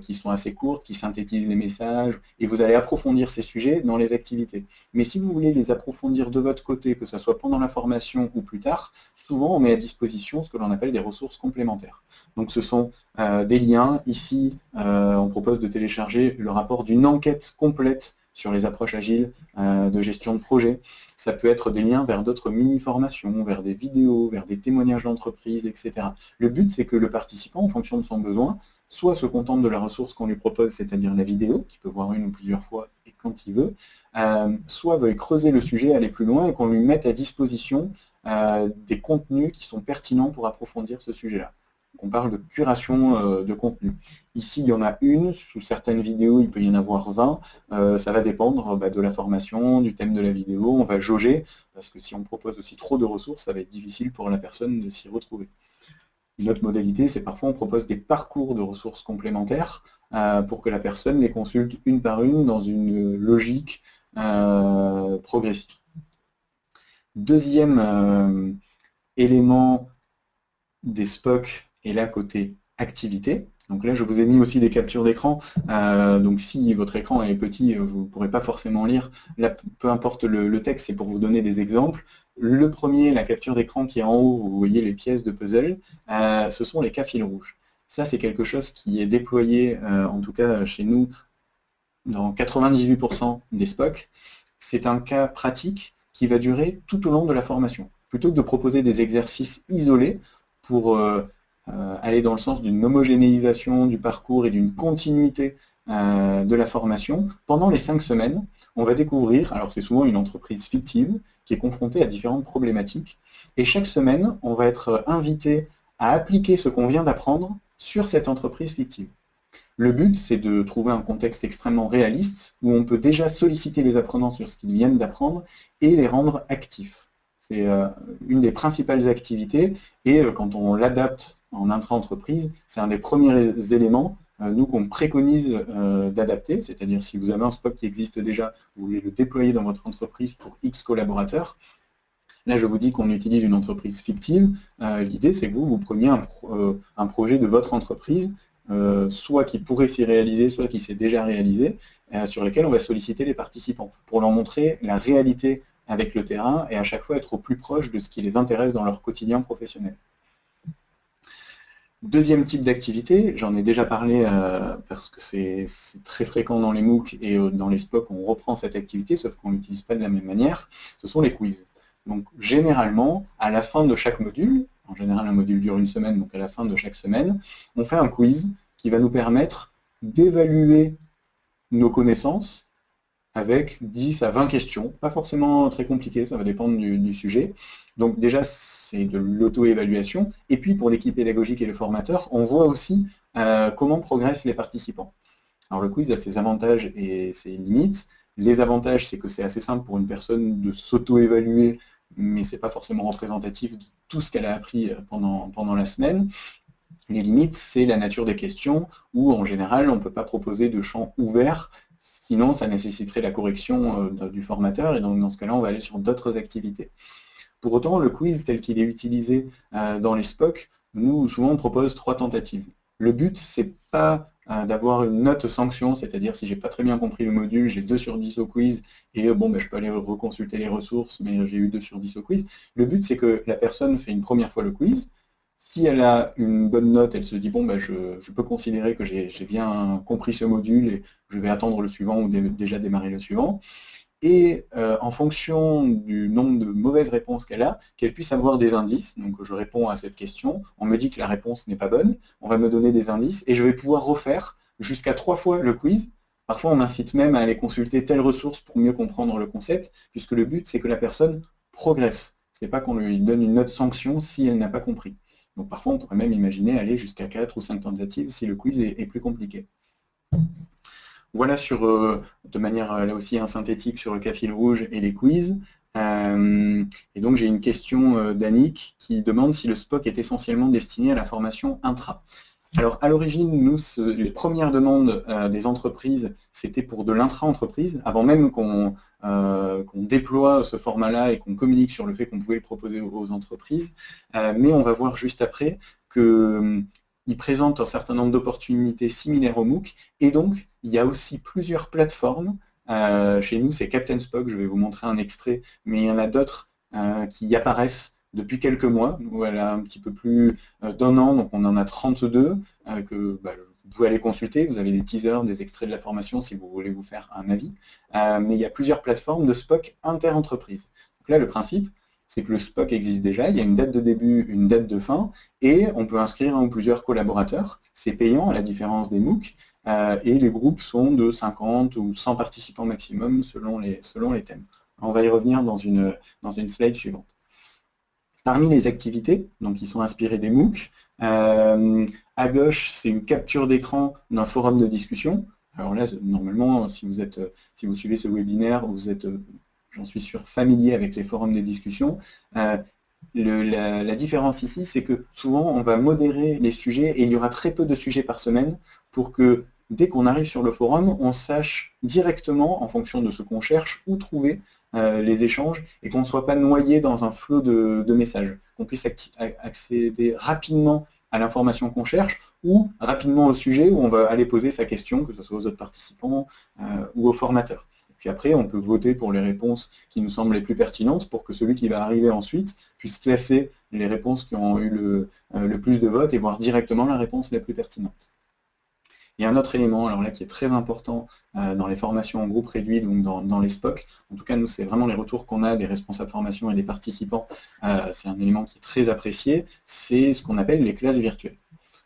qui sont assez courtes, qui synthétisent les messages, et vous allez approfondir ces sujets dans les activités. Mais si vous voulez les approfondir de votre côté, que ce soit pendant la formation ou plus tard, souvent on met à disposition ce que l'on appelle des ressources complémentaires. Donc ce sont des liens. Ici, on propose de télécharger le rapport d'une enquête complète sur les approches agiles de gestion de projet. Ça peut être des liens vers d'autres mini-formations, vers des vidéos, vers des témoignages d'entreprise, etc. Le but, c'est que le participant, en fonction de son besoin, soit se contente de la ressource qu'on lui propose, c'est-à-dire la vidéo, qu'il peut voir une ou plusieurs fois et quand il veut, soit veuille creuser le sujet, aller plus loin et qu'on lui mette à disposition des contenus qui sont pertinents pour approfondir ce sujet-là. On parle de curation de contenu. Ici, il y en a une, sous certaines vidéos, il peut y en avoir 20. Ça va dépendre de la formation, du thème de la vidéo. On va jauger, parce que si on propose aussi trop de ressources, ça va être difficile pour la personne de s'y retrouver. Une autre modalité, c'est parfois on propose des parcours de ressources complémentaires pour que la personne les consulte une par une dans une logique progressive. Deuxième élément des SPOC est là côté activité. Donc là, je vous ai mis aussi des captures d'écran. Donc si votre écran est petit, vous ne pourrez pas forcément lire. Là, peu importe le texte, c'est pour vous donner des exemples. Le premier, la capture d'écran qui est en haut, vous voyez les pièces de puzzle, ce sont les cas fils rouges. Ça, c'est quelque chose qui est déployé, en tout cas chez nous, dans 98% des SPOC. C'est un cas pratique qui va durer tout au long de la formation. Plutôt que de proposer des exercices isolés pour aller dans le sens d'une homogénéisation du parcours et d'une continuité de la formation, pendant les 5 semaines, on va découvrir, alors c'est souvent une entreprise fictive, qui est confrontée à différentes problématiques, et chaque semaine, on va être invité à appliquer ce qu'on vient d'apprendre sur cette entreprise fictive. Le but, c'est de trouver un contexte extrêmement réaliste, où on peut déjà solliciter les apprenants sur ce qu'ils viennent d'apprendre, et les rendre actifs. C'est une des principales activités, et quand on l'adapte en intra-entreprise, c'est un des premiers éléments nous qu'on préconise d'adapter, c'est-à-dire si vous avez un SPOC qui existe déjà, vous voulez le déployer dans votre entreprise pour X collaborateurs. Là, je vous dis qu'on utilise une entreprise fictive. L'idée, c'est que vous preniez un projet de votre entreprise, soit qui pourrait s'y réaliser, soit qui s'est déjà réalisé, sur lequel on va solliciter les participants, pour leur montrer la réalité avec le terrain et à chaque fois être au plus proche de ce qui les intéresse dans leur quotidien professionnel. Deuxième type d'activité, j'en ai déjà parlé parce que c'est très fréquent dans les MOOC et dans les SPOC, on reprend cette activité, sauf qu'on ne l'utilise pas de la même manière, ce sont les quiz. Donc généralement, à la fin de chaque module, en général un module dure une semaine, donc à la fin de chaque semaine, on fait un quiz qui va nous permettre d'évaluer nos connaissances avec 10 à 20 questions, pas forcément très compliquées, ça va dépendre du sujet. Donc déjà, c'est de l'auto-évaluation. Et puis pour l'équipe pédagogique et le formateur, on voit aussi comment progressent les participants. Alors le quiz a ses avantages et ses limites. Les avantages, c'est que c'est assez simple pour une personne de s'auto-évaluer, mais ce n'est pas forcément représentatif de tout ce qu'elle a appris pendant la semaine. Les limites, c'est la nature des questions, où en général, on ne peut pas proposer de champ ouvert, sinon ça nécessiterait la correction du formateur, et donc dans ce cas-là, on va aller sur d'autres activités. Pour autant, le quiz tel qu'il est utilisé dans les SPOC, nous, souvent, on propose 3 tentatives. Le but, c'est pas d'avoir une note sanction, c'est-à-dire si j'ai pas très bien compris le module, j'ai 2 sur 10 au quiz, et bon, je peux aller reconsulter les ressources, mais j'ai eu 2 sur 10 au quiz. Le but, c'est que la personne fait une première fois le quiz. Si elle a une bonne note, elle se dit, bon, je peux considérer que j'ai bien compris ce module, et je vais attendre le suivant ou déjà démarrer le suivant. Et en fonction du nombre de mauvaises réponses qu'elle a, qu'elle puisse avoir des indices. Donc je réponds à cette question, on me dit que la réponse n'est pas bonne, on va me donner des indices, et je vais pouvoir refaire jusqu'à 3 fois le quiz. Parfois on m'incite même à aller consulter telle ressource pour mieux comprendre le concept, puisque le but c'est que la personne progresse. Ce n'est pas qu'on lui donne une note sanction si elle n'a pas compris. Donc parfois on pourrait même imaginer aller jusqu'à 4 ou 5 tentatives si le quiz est plus compliqué. Voilà de manière là aussi synthétique sur le cas fil rouge et les quiz. Et donc j'ai une question d'Annick qui demande si le SPOC est essentiellement destiné à la formation intra. Alors à l'origine, nous, les premières demandes des entreprises, c'était pour de l'intra-entreprise, avant même qu'on déploie ce format-là et qu'on communique sur le fait qu'on pouvait le proposer aux entreprises. Mais on va voir juste après que il présente un certain nombre d'opportunités similaires au MOOC, et donc il y a aussi plusieurs plateformes. Chez nous, c'est Captain Spock, je vais vous montrer un extrait, mais il y en a d'autres qui apparaissent depuis quelques mois. Voilà, un petit peu plus d'un an, donc on en a 32 que vous pouvez aller consulter. Vous avez des teasers, des extraits de la formation si vous voulez vous faire un avis. Mais il y a plusieurs plateformes de Spock inter-entreprise. Donc là, le principe, c'est que le SPOC existe déjà, il y a une date de début, une date de fin, et on peut inscrire un ou plusieurs collaborateurs. C'est payant à la différence des MOOC, et les groupes sont de 50 ou 100 participants maximum selon les thèmes. On va y revenir dans une slide suivante. Parmi les activités, donc qui sont inspirées des MOOC, à gauche, c'est une capture d'écran d'un forum de discussion. Alors là, normalement, si vous suivez ce webinaire, vous êtes j'en suis sûr, familier avec les forums de discussion. La différence ici, c'est que souvent, on va modérer les sujets et il y aura très peu de sujets par semaine pour que, dès qu'on arrive sur le forum, on sache directement, en fonction de ce qu'on cherche, où trouver les échanges et qu'on ne soit pas noyé dans un flot de messages, qu'on puisse accéder rapidement à l'information qu'on cherche ou rapidement au sujet où on va aller poser sa question, que ce soit aux autres participants ou aux formateurs. Puis après, on peut voter pour les réponses qui nous semblent les plus pertinentes pour que celui qui va arriver ensuite puisse classer les réponses qui ont eu le plus de votes et voir directement la réponse la plus pertinente. Il y a un autre élément, alors là, qui est très important dans les formations en groupe réduit, donc dans les SPOC. En tout cas, nous, c'est vraiment les retours qu'on a des responsables formation et des participants. C'est un élément qui est très apprécié. C'est ce qu'on appelle les classes virtuelles.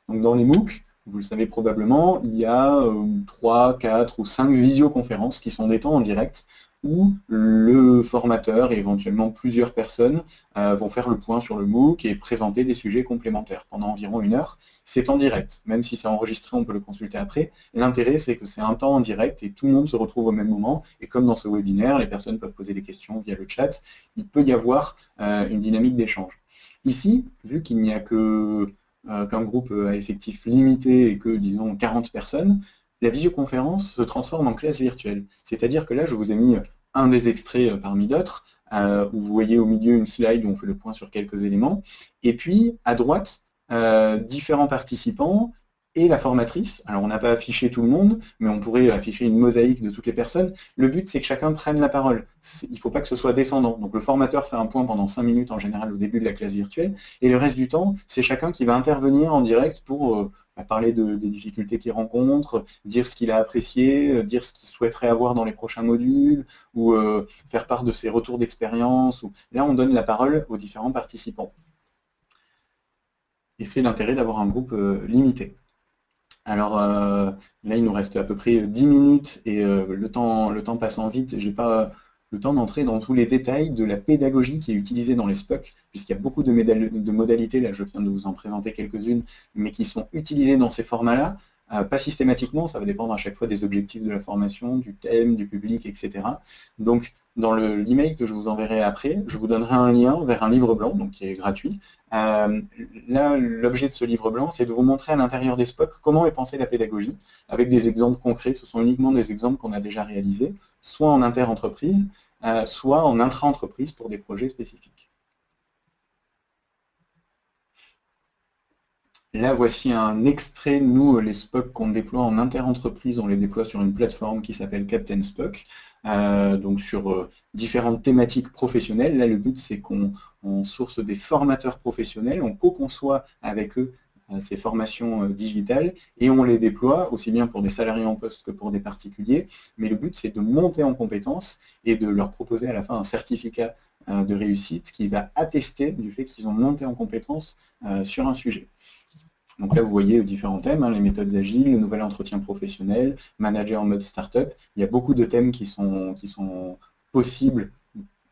Donc dans les MOOC, vous le savez probablement, il y a 3, 4 ou 5 visioconférences qui sont des temps en direct où le formateur et éventuellement plusieurs personnes vont faire le point sur le MOOC et présenter des sujets complémentaires pendant environ 1 heure. C'est en direct, même si c'est enregistré, on peut le consulter après. L'intérêt, c'est que c'est un temps en direct et tout le monde se retrouve au même moment. Et comme dans ce webinaire, les personnes peuvent poser des questions via le chat, il peut y avoir une dynamique d'échange. Ici, vu qu'il n'y a qu'un groupe à effectif limité et que, disons, 40 personnes, la visioconférence se transforme en classe virtuelle. C'est-à-dire que là, je vous ai mis un des extraits parmi d'autres, où vous voyez au milieu une slide où on fait le point sur quelques éléments, et puis à droite, différents participants et la formatrice. Alors on n'a pas affiché tout le monde, mais on pourrait afficher une mosaïque de toutes les personnes. Le but, c'est que chacun prenne la parole. Il ne faut pas que ce soit descendant. Donc le formateur fait un point pendant 5 minutes en général au début de la classe virtuelle, et le reste du temps, c'est chacun qui va intervenir en direct pour parler des difficultés qu'il rencontre, dire ce qu'il a apprécié, dire ce qu'il souhaiterait avoir dans les prochains modules, ou faire part de ses retours d'expérience. Là, on donne la parole aux différents participants. Et c'est l'intérêt d'avoir un groupe limité. Alors là, il nous reste à peu près 10 minutes et le temps passant vite, je n'ai pas le temps d'entrer dans tous les détails de la pédagogie qui est utilisée dans les SPOC, puisqu'il y a beaucoup de modalités, là je viens de vous en présenter quelques-unes, mais qui sont utilisées dans ces formats-là, pas systématiquement, ça va dépendre à chaque fois des objectifs de la formation, du thème, du public, etc. Donc dans l'email que je vous enverrai après, je vous donnerai un lien vers un livre blanc, donc qui est gratuit. Là, l'objet de ce livre blanc, c'est de vous montrer à l'intérieur des SPOC comment est pensée la pédagogie, avec des exemples concrets. Ce sont uniquement des exemples qu'on a déjà réalisés, soit en inter-entreprise, soit en intra-entreprise pour des projets spécifiques. Là, voici un extrait, nous, les SPOC qu'on déploie en inter-entreprise, on les déploie sur une plateforme qui s'appelle Captain Spock, donc sur différentes thématiques professionnelles. Là, le but, c'est qu'on source des formateurs professionnels, on co-conçoit avec eux ces formations digitales et on les déploie aussi bien pour des salariés en poste que pour des particuliers. Mais le but, c'est de monter en compétences et de leur proposer à la fin un certificat de réussite qui va attester du fait qu'ils ont monté en compétences sur un sujet. Donc là, vous voyez différents thèmes, hein, les méthodes agiles, le nouvel entretien professionnel, manager en mode startup. Il y a beaucoup de thèmes qui sont possibles.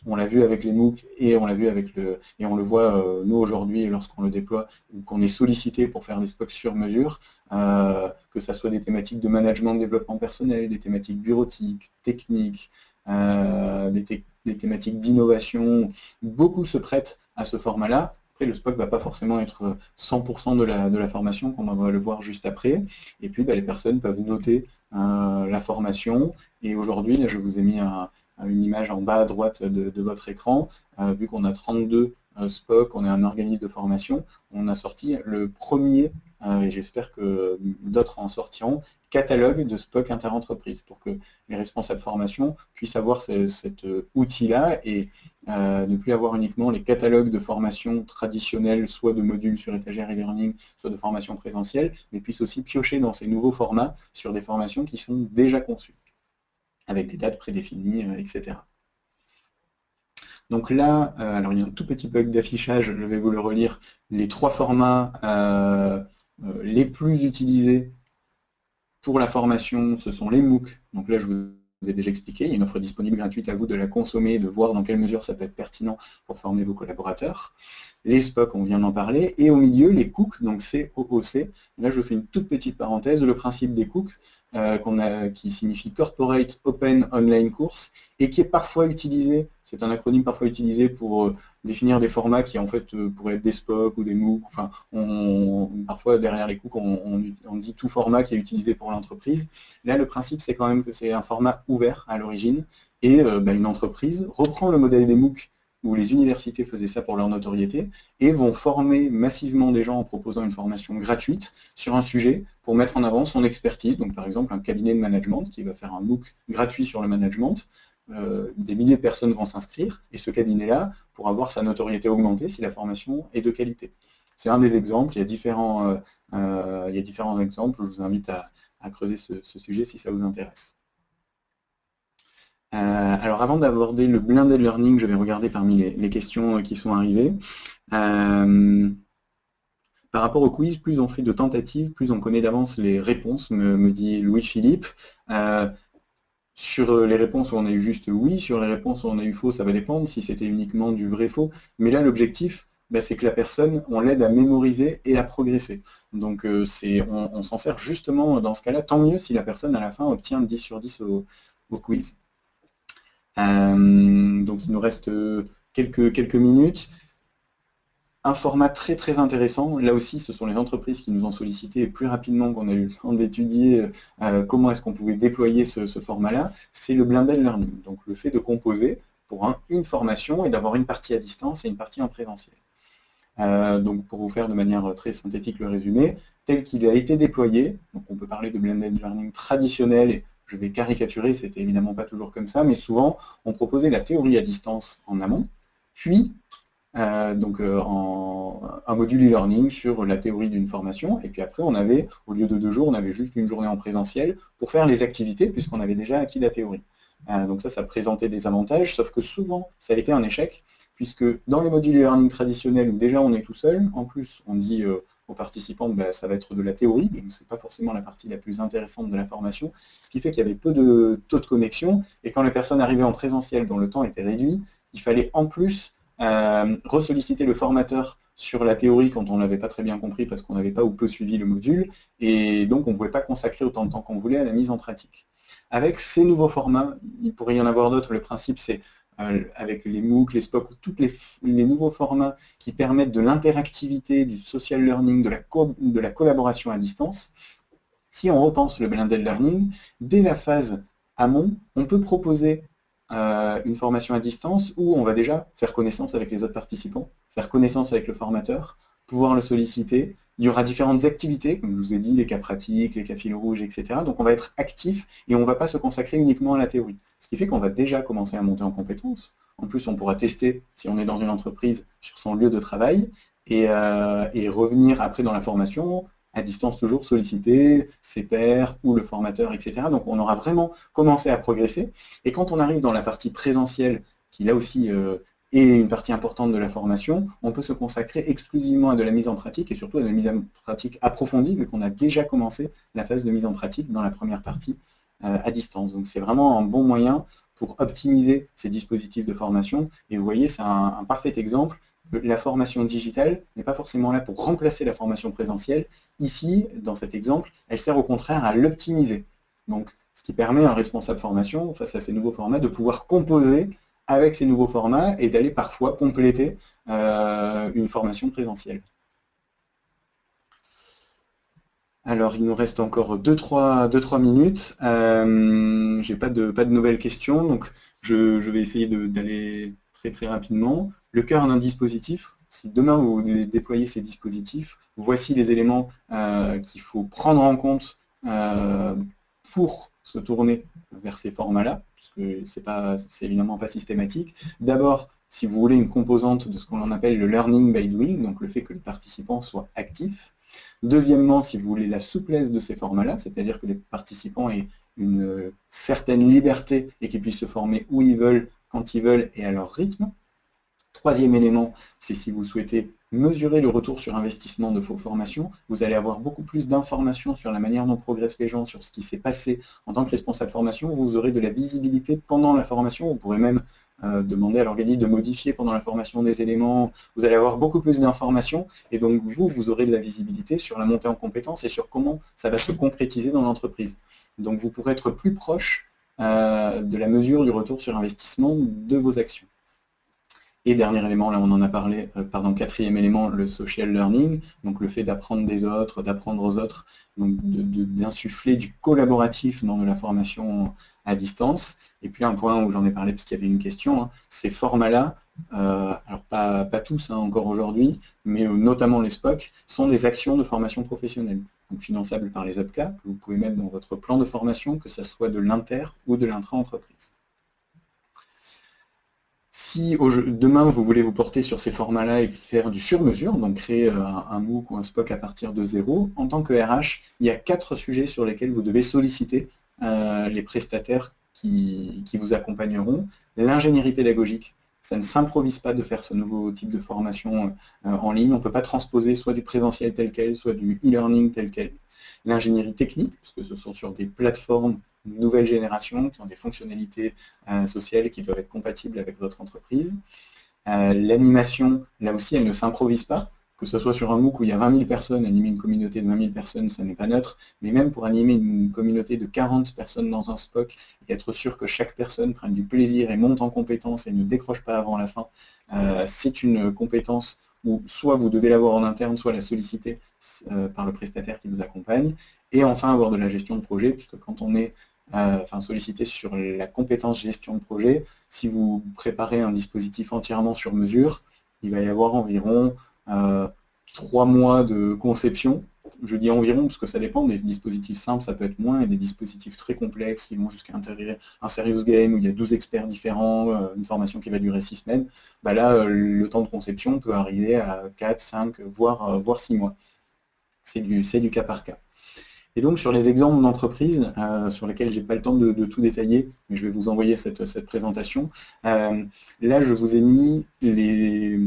On l'a vu avec les MOOC et on l'a vu avec et on le voit nous aujourd'hui lorsqu'on le déploie, qu'on est sollicité pour faire des SPOC sur mesure, que ce soit des thématiques de management, de développement personnel, des thématiques bureautiques, techniques, des thématiques d'innovation. Beaucoup se prêtent à ce format-là. Après, le SPOC ne va pas forcément être 100% de la formation, comme on va le voir juste après. Et puis, les personnes peuvent noter la formation. Et aujourd'hui, je vous ai mis une image en bas à droite de votre écran. Vu qu'on a 32 SPOC, on est un organisme de formation, on a sorti le premier, et j'espère que d'autres en sortiront, catalogue de SPOC inter-entreprise pour que les responsables de formation puissent avoir cet outil-là et ne plus avoir uniquement les catalogues de formation traditionnels, soit de modules sur étagère e-learning, soit de formation présentielle, mais puissent aussi piocher dans ces nouveaux formats sur des formations qui sont déjà conçues, avec des dates prédéfinies, etc. Donc là, alors il y a un tout petit bug d'affichage, je vais vous le relire. Les trois formats les plus utilisés pour la formation, ce sont les MOOC. Donc là, je vous ai déjà expliqué, il y a une offre disponible gratuite à vous de la consommer, de voir dans quelle mesure ça peut être pertinent pour former vos collaborateurs. Les SPOC, on vient d'en parler. Et au milieu, les COOC, donc COOC. Là, je fais une toute petite parenthèse. Le principe des COOC, qui signifie Corporate Open Online Course, et qui est parfois utilisé, c'est un acronyme parfois utilisé pour définir des formats qui en fait pourraient être des SPOC ou des MOOC. Enfin, parfois derrière les COOC, on dit tout format qui est utilisé pour l'entreprise. Là, le principe, c'est quand même que c'est un format ouvert à l'origine, et une entreprise reprend le modèle des MOOC où les universités faisaient ça pour leur notoriété, et vont former massivement des gens en proposant une formation gratuite sur un sujet pour mettre en avant son expertise. Donc par exemple, un cabinet de management qui va faire un MOOC gratuit sur le management, des milliers de personnes vont s'inscrire, et ce cabinet-là pourra avoir sa notoriété augmentée si la formation est de qualité. C'est un des exemples, il y a différents exemples, je vous invite à creuser ce sujet si ça vous intéresse. Alors avant d'aborder le blended learning, je vais regarder parmi les questions qui sont arrivées. Par rapport au quiz, plus on fait de tentatives, plus on connaît d'avance les réponses, me dit Louis-Philippe. Sur les réponses où on a eu juste oui, sur les réponses où on a eu faux, ça va dépendre si c'était uniquement du vrai-faux. Mais là, l'objectif, c'est que la personne, on l'aide à mémoriser et à progresser. Donc on s'en sert justement dans ce cas-là, tant mieux si la personne à la fin obtient 10 sur 10 au quiz. Donc il nous reste quelques minutes. Un format très très intéressant, là aussi ce sont les entreprises qui nous ont sollicité plus rapidement qu'on a eu le temps d'étudier comment est-ce qu'on pouvait déployer ce format-là, c'est le blended learning, donc le fait de composer pour une formation et d'avoir une partie à distance et une partie en présentiel. Donc pour vous faire de manière très synthétique le résumé, tel qu'il a été déployé, donc on peut parler de blended learning traditionnel, et je vais caricaturer, c'était évidemment pas toujours comme ça, mais souvent on proposait la théorie à distance en amont, puis un module e-learning sur la théorie d'une formation, et puis après on avait, au lieu de 2 jours, on avait juste une journée en présentiel pour faire les activités, puisqu'on avait déjà acquis la théorie. Donc ça présentait des avantages, sauf que souvent ça a été un échec, puisque dans les modules e-learning traditionnels où déjà on est tout seul, en plus on dit aux participants ça va être de la théorie, donc c'est pas forcément la partie la plus intéressante de la formation, ce qui fait qu'il y avait peu de taux de connexion, et quand les personnes arrivaient en présentiel dont le temps était réduit, il fallait en plus ressolliciter le formateur sur la théorie quand on ne l'avait pas très bien compris parce qu'on n'avait pas ou peu suivi le module, et donc on ne pouvait pas consacrer autant de temps qu'on voulait à la mise en pratique. Avec ces nouveaux formats, il pourrait y en avoir d'autres, le principe c'est avec les MOOC, les SPOC, tous les nouveaux formats qui permettent de l'interactivité, du social learning, de la collaboration à distance. Si on repense le blended learning, dès la phase amont, on peut proposer une formation à distance où on va déjà faire connaissance avec les autres participants, faire connaissance avec le formateur, pouvoir le solliciter. Il y aura différentes activités, comme je vous ai dit, les cas pratiques, les cas fil rouge, etc. Donc on va être actif et on ne va pas se consacrer uniquement à la théorie. Ce qui fait qu'on va déjà commencer à monter en compétences. En plus, on pourra tester, si on est dans une entreprise, sur son lieu de travail et revenir après dans la formation, à distance toujours, solliciter ses pairs ou le formateur, etc. Donc on aura vraiment commencé à progresser. Et quand on arrive dans la partie présentielle, qui là aussi est une partie importante de la formation, on peut se consacrer exclusivement à de la mise en pratique et surtout à de la mise en pratique approfondie, vu qu'on a déjà commencé la phase de mise en pratique dans la première partie à distance. Donc c'est vraiment un bon moyen pour optimiser ces dispositifs de formation. Et vous voyez, c'est un parfait exemple. La formation digitale n'est pas forcément là pour remplacer la formation présentielle. Ici, dans cet exemple, elle sert au contraire à l'optimiser. Donc, ce qui permet à un responsable formation, face à ces nouveaux formats, de pouvoir composer avec ces nouveaux formats et d'aller parfois compléter une formation présentielle. Alors, il nous reste encore 2-3 minutes. Je n'ai pas de nouvelles questions, donc je vais essayer d'aller très rapidement. Le cœur d'un dispositif, si demain vous déployez ces dispositifs, voici les éléments qu'il faut prendre en compte pour se tourner vers ces formats-là, puisque c'est évidemment pas systématique. D'abord, si vous voulez une composante de ce qu'on appelle le learning by doing, donc le fait que les participants soient actifs. Deuxièmement, si vous voulez la souplesse de ces formats-là, c'est-à-dire que les participants aient une certaine liberté et qu'ils puissent se former où ils veulent, quand ils veulent et à leur rythme. Troisième élément, c'est si vous souhaitez mesurer le retour sur investissement de vos formations, vous allez avoir beaucoup plus d'informations sur la manière dont progressent les gens, sur ce qui s'est passé en tant que responsable formation. Vous aurez de la visibilité pendant la formation, vous pourrez même demander à l'organisme de modifier pendant la formation des éléments. Vous allez avoir beaucoup plus d'informations et donc vous aurez de la visibilité sur la montée en compétences et sur comment ça va se concrétiser dans l'entreprise. Donc vous pourrez être plus proche de la mesure du retour sur investissement de vos actions. Et dernier élément, là on en a parlé, quatrième élément, le social learning, donc le fait d'apprendre des autres, d'apprendre aux autres, donc d'insuffler du collaboratif dans de la formation à distance. Et puis un point où j'en ai parlé parce qu'il y avait une question, ces formats-là, alors pas tous encore aujourd'hui, mais notamment les SPOC, sont des actions de formation professionnelle, donc finançables par les UPCA, que vous pouvez mettre dans votre plan de formation, que ce soit de l'inter ou de l'intra-entreprise. Si demain vous voulez vous porter sur ces formats-là et faire du sur-mesure, donc créer un MOOC ou un SPOC à partir de zéro, en tant que RH, il y a 4 sujets sur lesquels vous devez solliciter les prestataires qui vous accompagneront. L'ingénierie pédagogique, ça ne s'improvise pas de faire ce nouveau type de formation en ligne. On ne peut pas transposer soit du présentiel tel quel, soit du e-learning tel quel. L'ingénierie technique, parce que ce sont sur des plateformes nouvelle génération, qui ont des fonctionnalités sociales qui doivent être compatibles avec votre entreprise. L'animation, là aussi, elle ne s'improvise pas, que ce soit sur un MOOC où il y a 20 000 personnes, animer une communauté de 20 000 personnes, ça n'est pas neutre, mais même pour animer une communauté de 40 personnes dans un SPOC et être sûr que chaque personne prenne du plaisir et monte en compétence et ne décroche pas avant la fin, c'est une compétence où soit vous devez l'avoir en interne, soit la solliciter par le prestataire qui vous accompagne, et enfin avoir de la gestion de projet, puisque quand on est sollicité sur la compétence gestion de projet, si vous préparez un dispositif entièrement sur mesure, il va y avoir environ 3 mois de conception. Je dis environ parce que ça dépend, des dispositifs simples ça peut être moins, et des dispositifs très complexes qui vont jusqu'à intégrer un serious game où il y a 12 experts différents, une formation qui va durer 6 semaines, là le temps de conception peut arriver à 4, 5, voire 6 mois. C'est du cas par cas. Et donc sur les exemples d'entreprises, sur lesquels je n'ai pas le temps de tout détailler, mais je vais vous envoyer cette présentation, là je vous ai mis les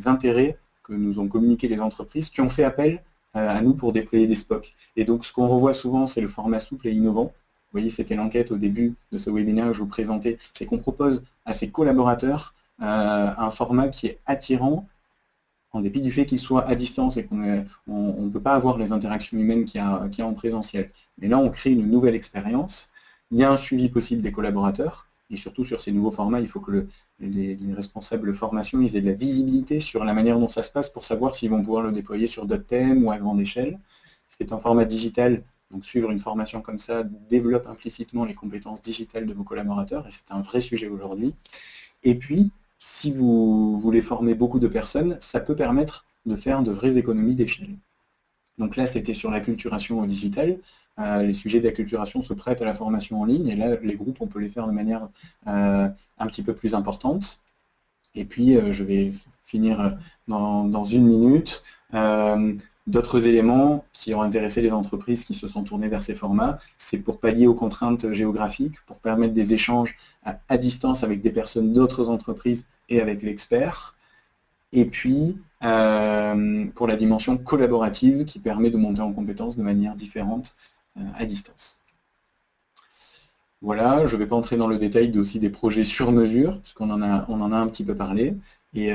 intérêts que nous ont communiqués les entreprises qui ont fait appel à nous pour déployer des SPOC. Et donc ce qu'on revoit souvent, c'est le format souple et innovant. Vous voyez, c'était l'enquête au début de ce webinaire que je vous présentais, c'est qu'on propose à ses collaborateurs un format qui est attirant, en dépit du fait qu'il soit à distance et qu'on ne peut pas avoir les interactions humaines qu'il y a en présentiel. Mais là, on crée une nouvelle expérience, il y a un suivi possible des collaborateurs, et surtout sur ces nouveaux formats, il faut que les responsables formation ils aient de la visibilité sur la manière dont ça se passe pour savoir s'ils vont pouvoir le déployer sur d'autres thèmes ou à grande échelle. C'est un format digital, donc suivre une formation comme ça développe implicitement les compétences digitales de vos collaborateurs, et c'est un vrai sujet aujourd'hui. Et puis, si vous voulez former beaucoup de personnes, ça peut permettre de faire de vraies économies d'échelle. Donc là, c'était sur l'acculturation au digital. Les sujets d'acculturation se prêtent à la formation en ligne, et là, les groupes, on peut les faire de manière un petit peu plus importante. Et puis, je vais finir dans 1 minute. D'autres éléments qui ont intéressé les entreprises qui se sont tournées vers ces formats, c'est pour pallier aux contraintes géographiques, pour permettre des échanges à distance avec des personnes d'autres entreprises et avec l'expert. Et puis, pour la dimension collaborative qui permet de monter en compétences de manière différente à distance. Voilà, je ne vais pas entrer dans le détail aussi des projets sur mesure, puisqu'on en a un petit peu parlé, et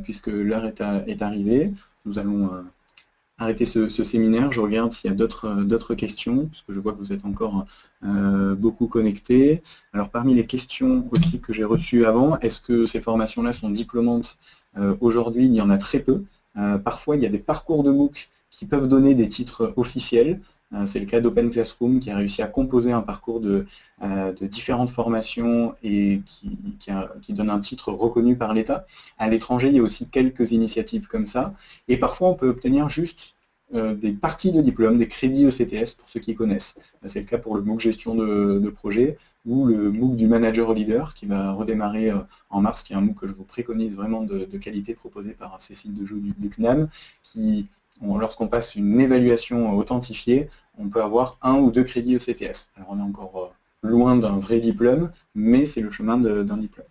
puisque l'heure est arrivée, nous allons arrêter ce séminaire. Je regarde s'il y a d'autres questions, puisque je vois que vous êtes encore beaucoup connectés. Alors parmi les questions aussi que j'ai reçues avant, est-ce que ces formations-là sont diplômantes? Aujourd'hui, il y en a très peu. Parfois, il y a des parcours de MOOC qui peuvent donner des titres officiels. C'est le cas d'Open Classroom qui a réussi à composer un parcours de différentes formations et qui donne un titre reconnu par l'État. À l'étranger, il y a aussi quelques initiatives comme ça. Et parfois, on peut obtenir juste des parties de diplôme, des crédits ECTS pour ceux qui connaissent. C'est le cas pour le MOOC gestion de projet ou le MOOC du manager leader qui va redémarrer en mars, qui est un MOOC que je vous préconise vraiment de qualité proposé par Cécile Dejoux du CNAM, qui, lorsqu'on passe une évaluation authentifiée, on peut avoir 1 ou 2 crédits ECTS. Alors on est encore loin d'un vrai diplôme, mais c'est le chemin d'un diplôme.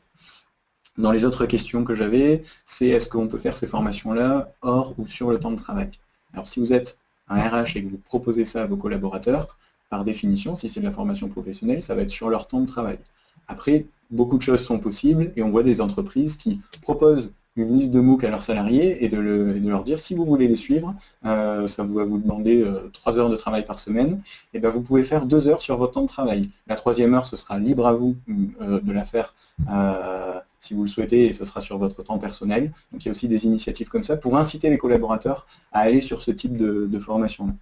Dans les autres questions que j'avais, c'est est-ce qu'on peut faire ces formations-là hors ou sur le temps de travail? Alors si vous êtes un RH et que vous proposez ça à vos collaborateurs, par définition, si c'est de la formation professionnelle, ça va être sur leur temps de travail. Après, beaucoup de choses sont possibles et on voit des entreprises qui proposent une liste de MOOC à leurs salariés et de leur dire si vous voulez les suivre, ça va vous demander 3 heures de travail par semaine, et bien vous pouvez faire 2 heures sur votre temps de travail. La 3e heure, ce sera libre à vous de la faire si vous le souhaitez, et ce sera sur votre temps personnel. Donc il y a aussi des initiatives comme ça pour inciter les collaborateurs à aller sur ce type de formation-là.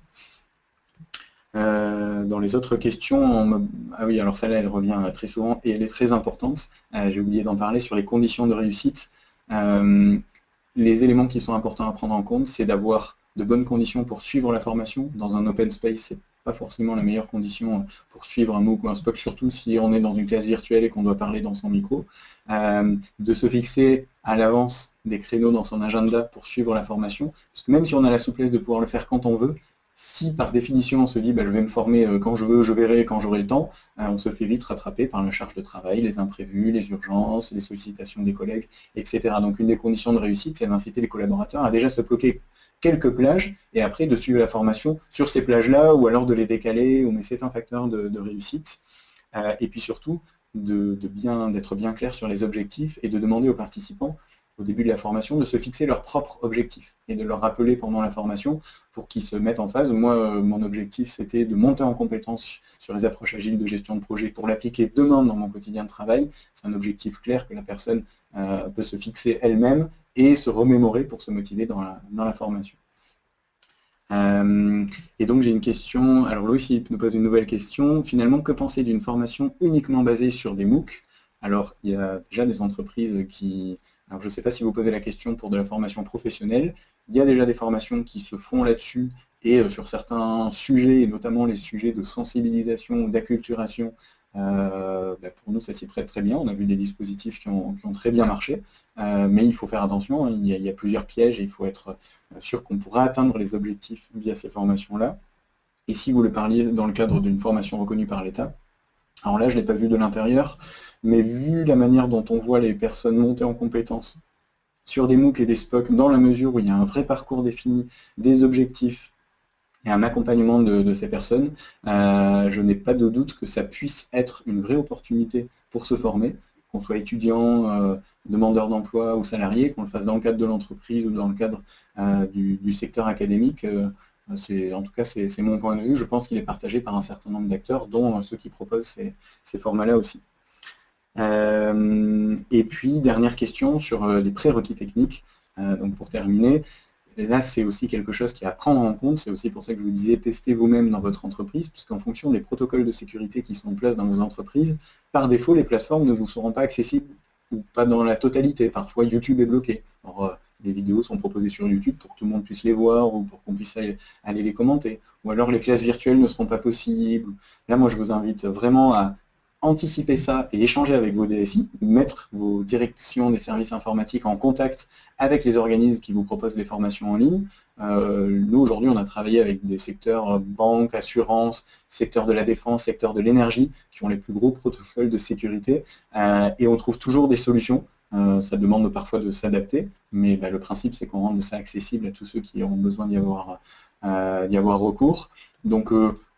Dans les autres questions, ah oui, alors celle-là, elle revient très souvent et elle est très importante. J'ai oublié d'en parler sur les conditions de réussite. Les éléments qui sont importants à prendre en compte, c'est d'avoir de bonnes conditions pour suivre la formation. Dans un open space, c'est pas forcément la meilleure condition pour suivre un MOOC ou un SPOC, surtout si on est dans une classe virtuelle et qu'on doit parler dans son micro. De se fixer à l'avance des créneaux dans son agenda pour suivre la formation, parce que même si on a la souplesse de pouvoir le faire quand on veut, si par définition on se dit je vais me former quand je veux, je verrai quand j'aurai le temps, on se fait vite rattraper par la charge de travail, les imprévus, les urgences, les sollicitations des collègues, etc. Donc une des conditions de réussite, c'est d'inciter les collaborateurs à déjà se bloquer quelques plages et après de suivre la formation sur ces plages-là ou alors de les décaler, mais c'est un facteur de réussite. Et puis surtout, d'être bien clair sur les objectifs et de demander aux participants au début de la formation, de se fixer leurs propres objectifs et de leur rappeler pendant la formation pour qu'ils se mettent en phase. Moi, mon objectif, c'était de monter en compétence sur les approches agiles de gestion de projet pour l'appliquer demain dans mon quotidien de travail. C'est un objectif clair que la personne peut se fixer elle-même et se remémorer pour se motiver dans la formation. Et donc j'ai une question, alors Louis-Philippe nous pose une nouvelle question. Finalement, que penser d'une formation uniquement basée sur des MOOC? Alors, il y a déjà des entreprises qui... Alors, je ne sais pas si vous posez la question pour de la formation professionnelle. Il y a déjà des formations qui se font là-dessus et sur certains sujets, et notamment les sujets de sensibilisation, d'acculturation, pour nous, ça s'y prête très bien. On a vu des dispositifs qui ont très bien marché, mais il faut faire attention. Hein. Il y a plusieurs pièges et il faut être sûr qu'on pourra atteindre les objectifs via ces formations-là. Et si vous le parliez dans le cadre d'une formation reconnue par l'État, alors là, je ne l'ai pas vu de l'intérieur, mais vu la manière dont on voit les personnes monter en compétences sur des MOOC et des SPOC, dans la mesure où il y a un vrai parcours défini, des objectifs et un accompagnement de ces personnes, je n'ai pas de doute que ça puisse être une vraie opportunité pour se former, qu'on soit étudiant, demandeur d'emploi ou salarié, qu'on le fasse dans le cadre de l'entreprise ou dans le cadre du secteur académique. En tout cas, c'est mon point de vue. Je pense qu'il est partagé par un certain nombre d'acteurs, dont ceux qui proposent ces formats-là aussi. Et puis, dernière question sur les prérequis techniques. Donc pour terminer, là, c'est aussi quelque chose qui est à prendre en compte. C'est aussi pour ça que je vous disais, testez vous-même dans votre entreprise, puisqu'en fonction des protocoles de sécurité qui sont en place dans vos entreprises, par défaut, les plateformes ne vous seront pas accessibles, ou pas dans la totalité. Parfois, YouTube est bloqué. Alors, les vidéos sont proposées sur YouTube pour que tout le monde puisse les voir ou pour qu'on puisse aller les commenter. Ou alors les classes virtuelles ne seront pas possibles. Là, moi, je vous invite vraiment à anticiper ça et échanger avec vos DSI, mettre vos directions des services informatiques en contact avec les organismes qui vous proposent les formations en ligne. Nous, aujourd'hui, on a travaillé avec des secteurs banque, assurance, secteur de la défense, secteur de l'énergie, qui ont les plus gros protocoles de sécurité, et on trouve toujours des solutions. Ça demande parfois de s'adapter, mais le principe, c'est qu'on rende ça accessible à tous ceux qui auront besoin d'y avoir recours. Donc,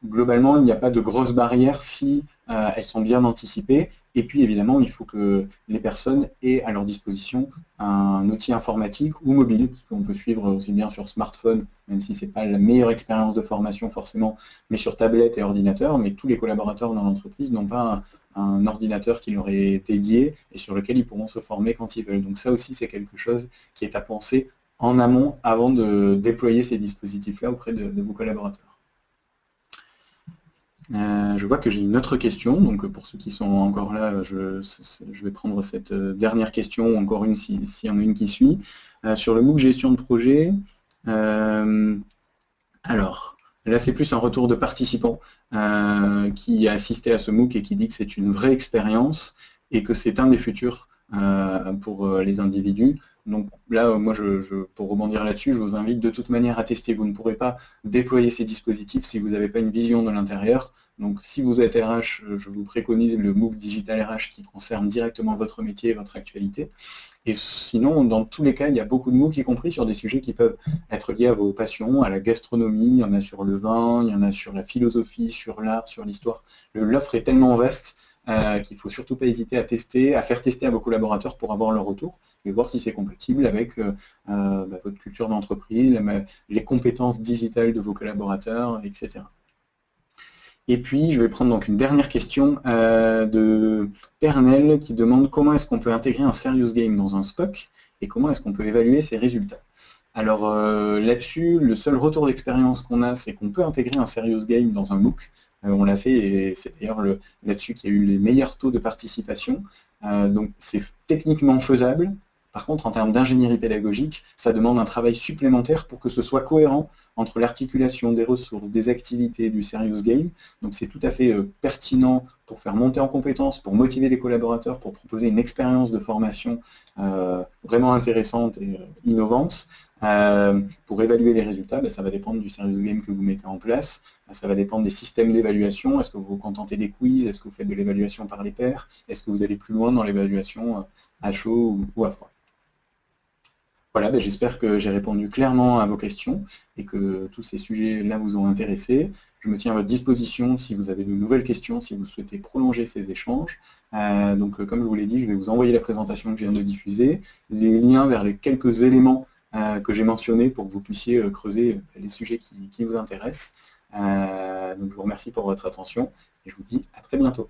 globalement, il n'y a pas de grosses barrières si elles sont bien anticipées. Et puis, évidemment, il faut que les personnes aient à leur disposition un outil informatique ou mobile, parce qu'on peut suivre aussi bien sur smartphone, même si ce n'est pas la meilleure expérience de formation forcément, mais sur tablette et ordinateur. Mais tous les collaborateurs dans l'entreprise n'ont pas un ordinateur qui leur est dédié et sur lequel ils pourront se former quand ils veulent. Donc ça aussi, c'est quelque chose qui est à penser en amont avant de déployer ces dispositifs-là auprès de vos collaborateurs. Je vois que j'ai une autre question, donc pour ceux qui sont encore là, je vais prendre cette dernière question, ou encore une s'il y en a une qui suit. Sur le MOOC gestion de projet, alors, là c'est plus un retour de participant qui a assisté à ce MOOC et qui dit que c'est une vraie expérience et que c'est un des futurs pour les individus. Donc là, moi, pour rebondir là-dessus, je vous invite de toute manière à tester. Vous ne pourrez pas déployer ces dispositifs si vous n'avez pas une vision de l'intérieur. Donc si vous êtes RH, je vous préconise le MOOC Digital RH qui concerne directement votre métier et votre actualité. Et sinon, dans tous les cas, il y a beaucoup de MOOC, y compris sur des sujets qui peuvent être liés à vos passions, à la gastronomie, il y en a sur le vin, il y en a sur la philosophie, sur l'art, sur l'histoire. L'offre est tellement vaste qu'il ne faut surtout pas hésiter à tester, à faire tester à vos collaborateurs pour avoir leur retour et voir si c'est compatible avec votre culture d'entreprise, les compétences digitales de vos collaborateurs, etc. Et puis, je vais prendre donc une dernière question de Pernel qui demande comment est-ce qu'on peut intégrer un serious game dans un SPOC et comment est-ce qu'on peut évaluer ses résultats. Alors là-dessus, le seul retour d'expérience qu'on a, c'est qu'on peut intégrer un serious game dans un MOOC. On l'a fait et c'est d'ailleurs là-dessus qu'il y a eu les meilleurs taux de participation. Donc c'est techniquement faisable. Par contre, en termes d'ingénierie pédagogique, ça demande un travail supplémentaire pour que ce soit cohérent entre l'articulation des ressources, des activités, du serious game. Donc c'est tout à fait pertinent pour faire monter en compétences, pour motiver les collaborateurs, pour proposer une expérience de formation vraiment intéressante et innovante. Pour évaluer les résultats, ça va dépendre du serious game que vous mettez en place, ça va dépendre des systèmes d'évaluation, est-ce que vous vous contentez des quiz, est-ce que vous faites de l'évaluation par les pairs, est-ce que vous allez plus loin dans l'évaluation à chaud ou à froid. Voilà, j'espère que j'ai répondu clairement à vos questions et que tous ces sujets-là vous ont intéressé. Je me tiens à votre disposition si vous avez de nouvelles questions, si vous souhaitez prolonger ces échanges. Donc comme je vous l'ai dit, je vais vous envoyer la présentation que je viens de diffuser, les liens vers les quelques éléments que j'ai mentionnés pour que vous puissiez creuser les sujets qui vous intéressent. Donc je vous remercie pour votre attention et je vous dis à très bientôt.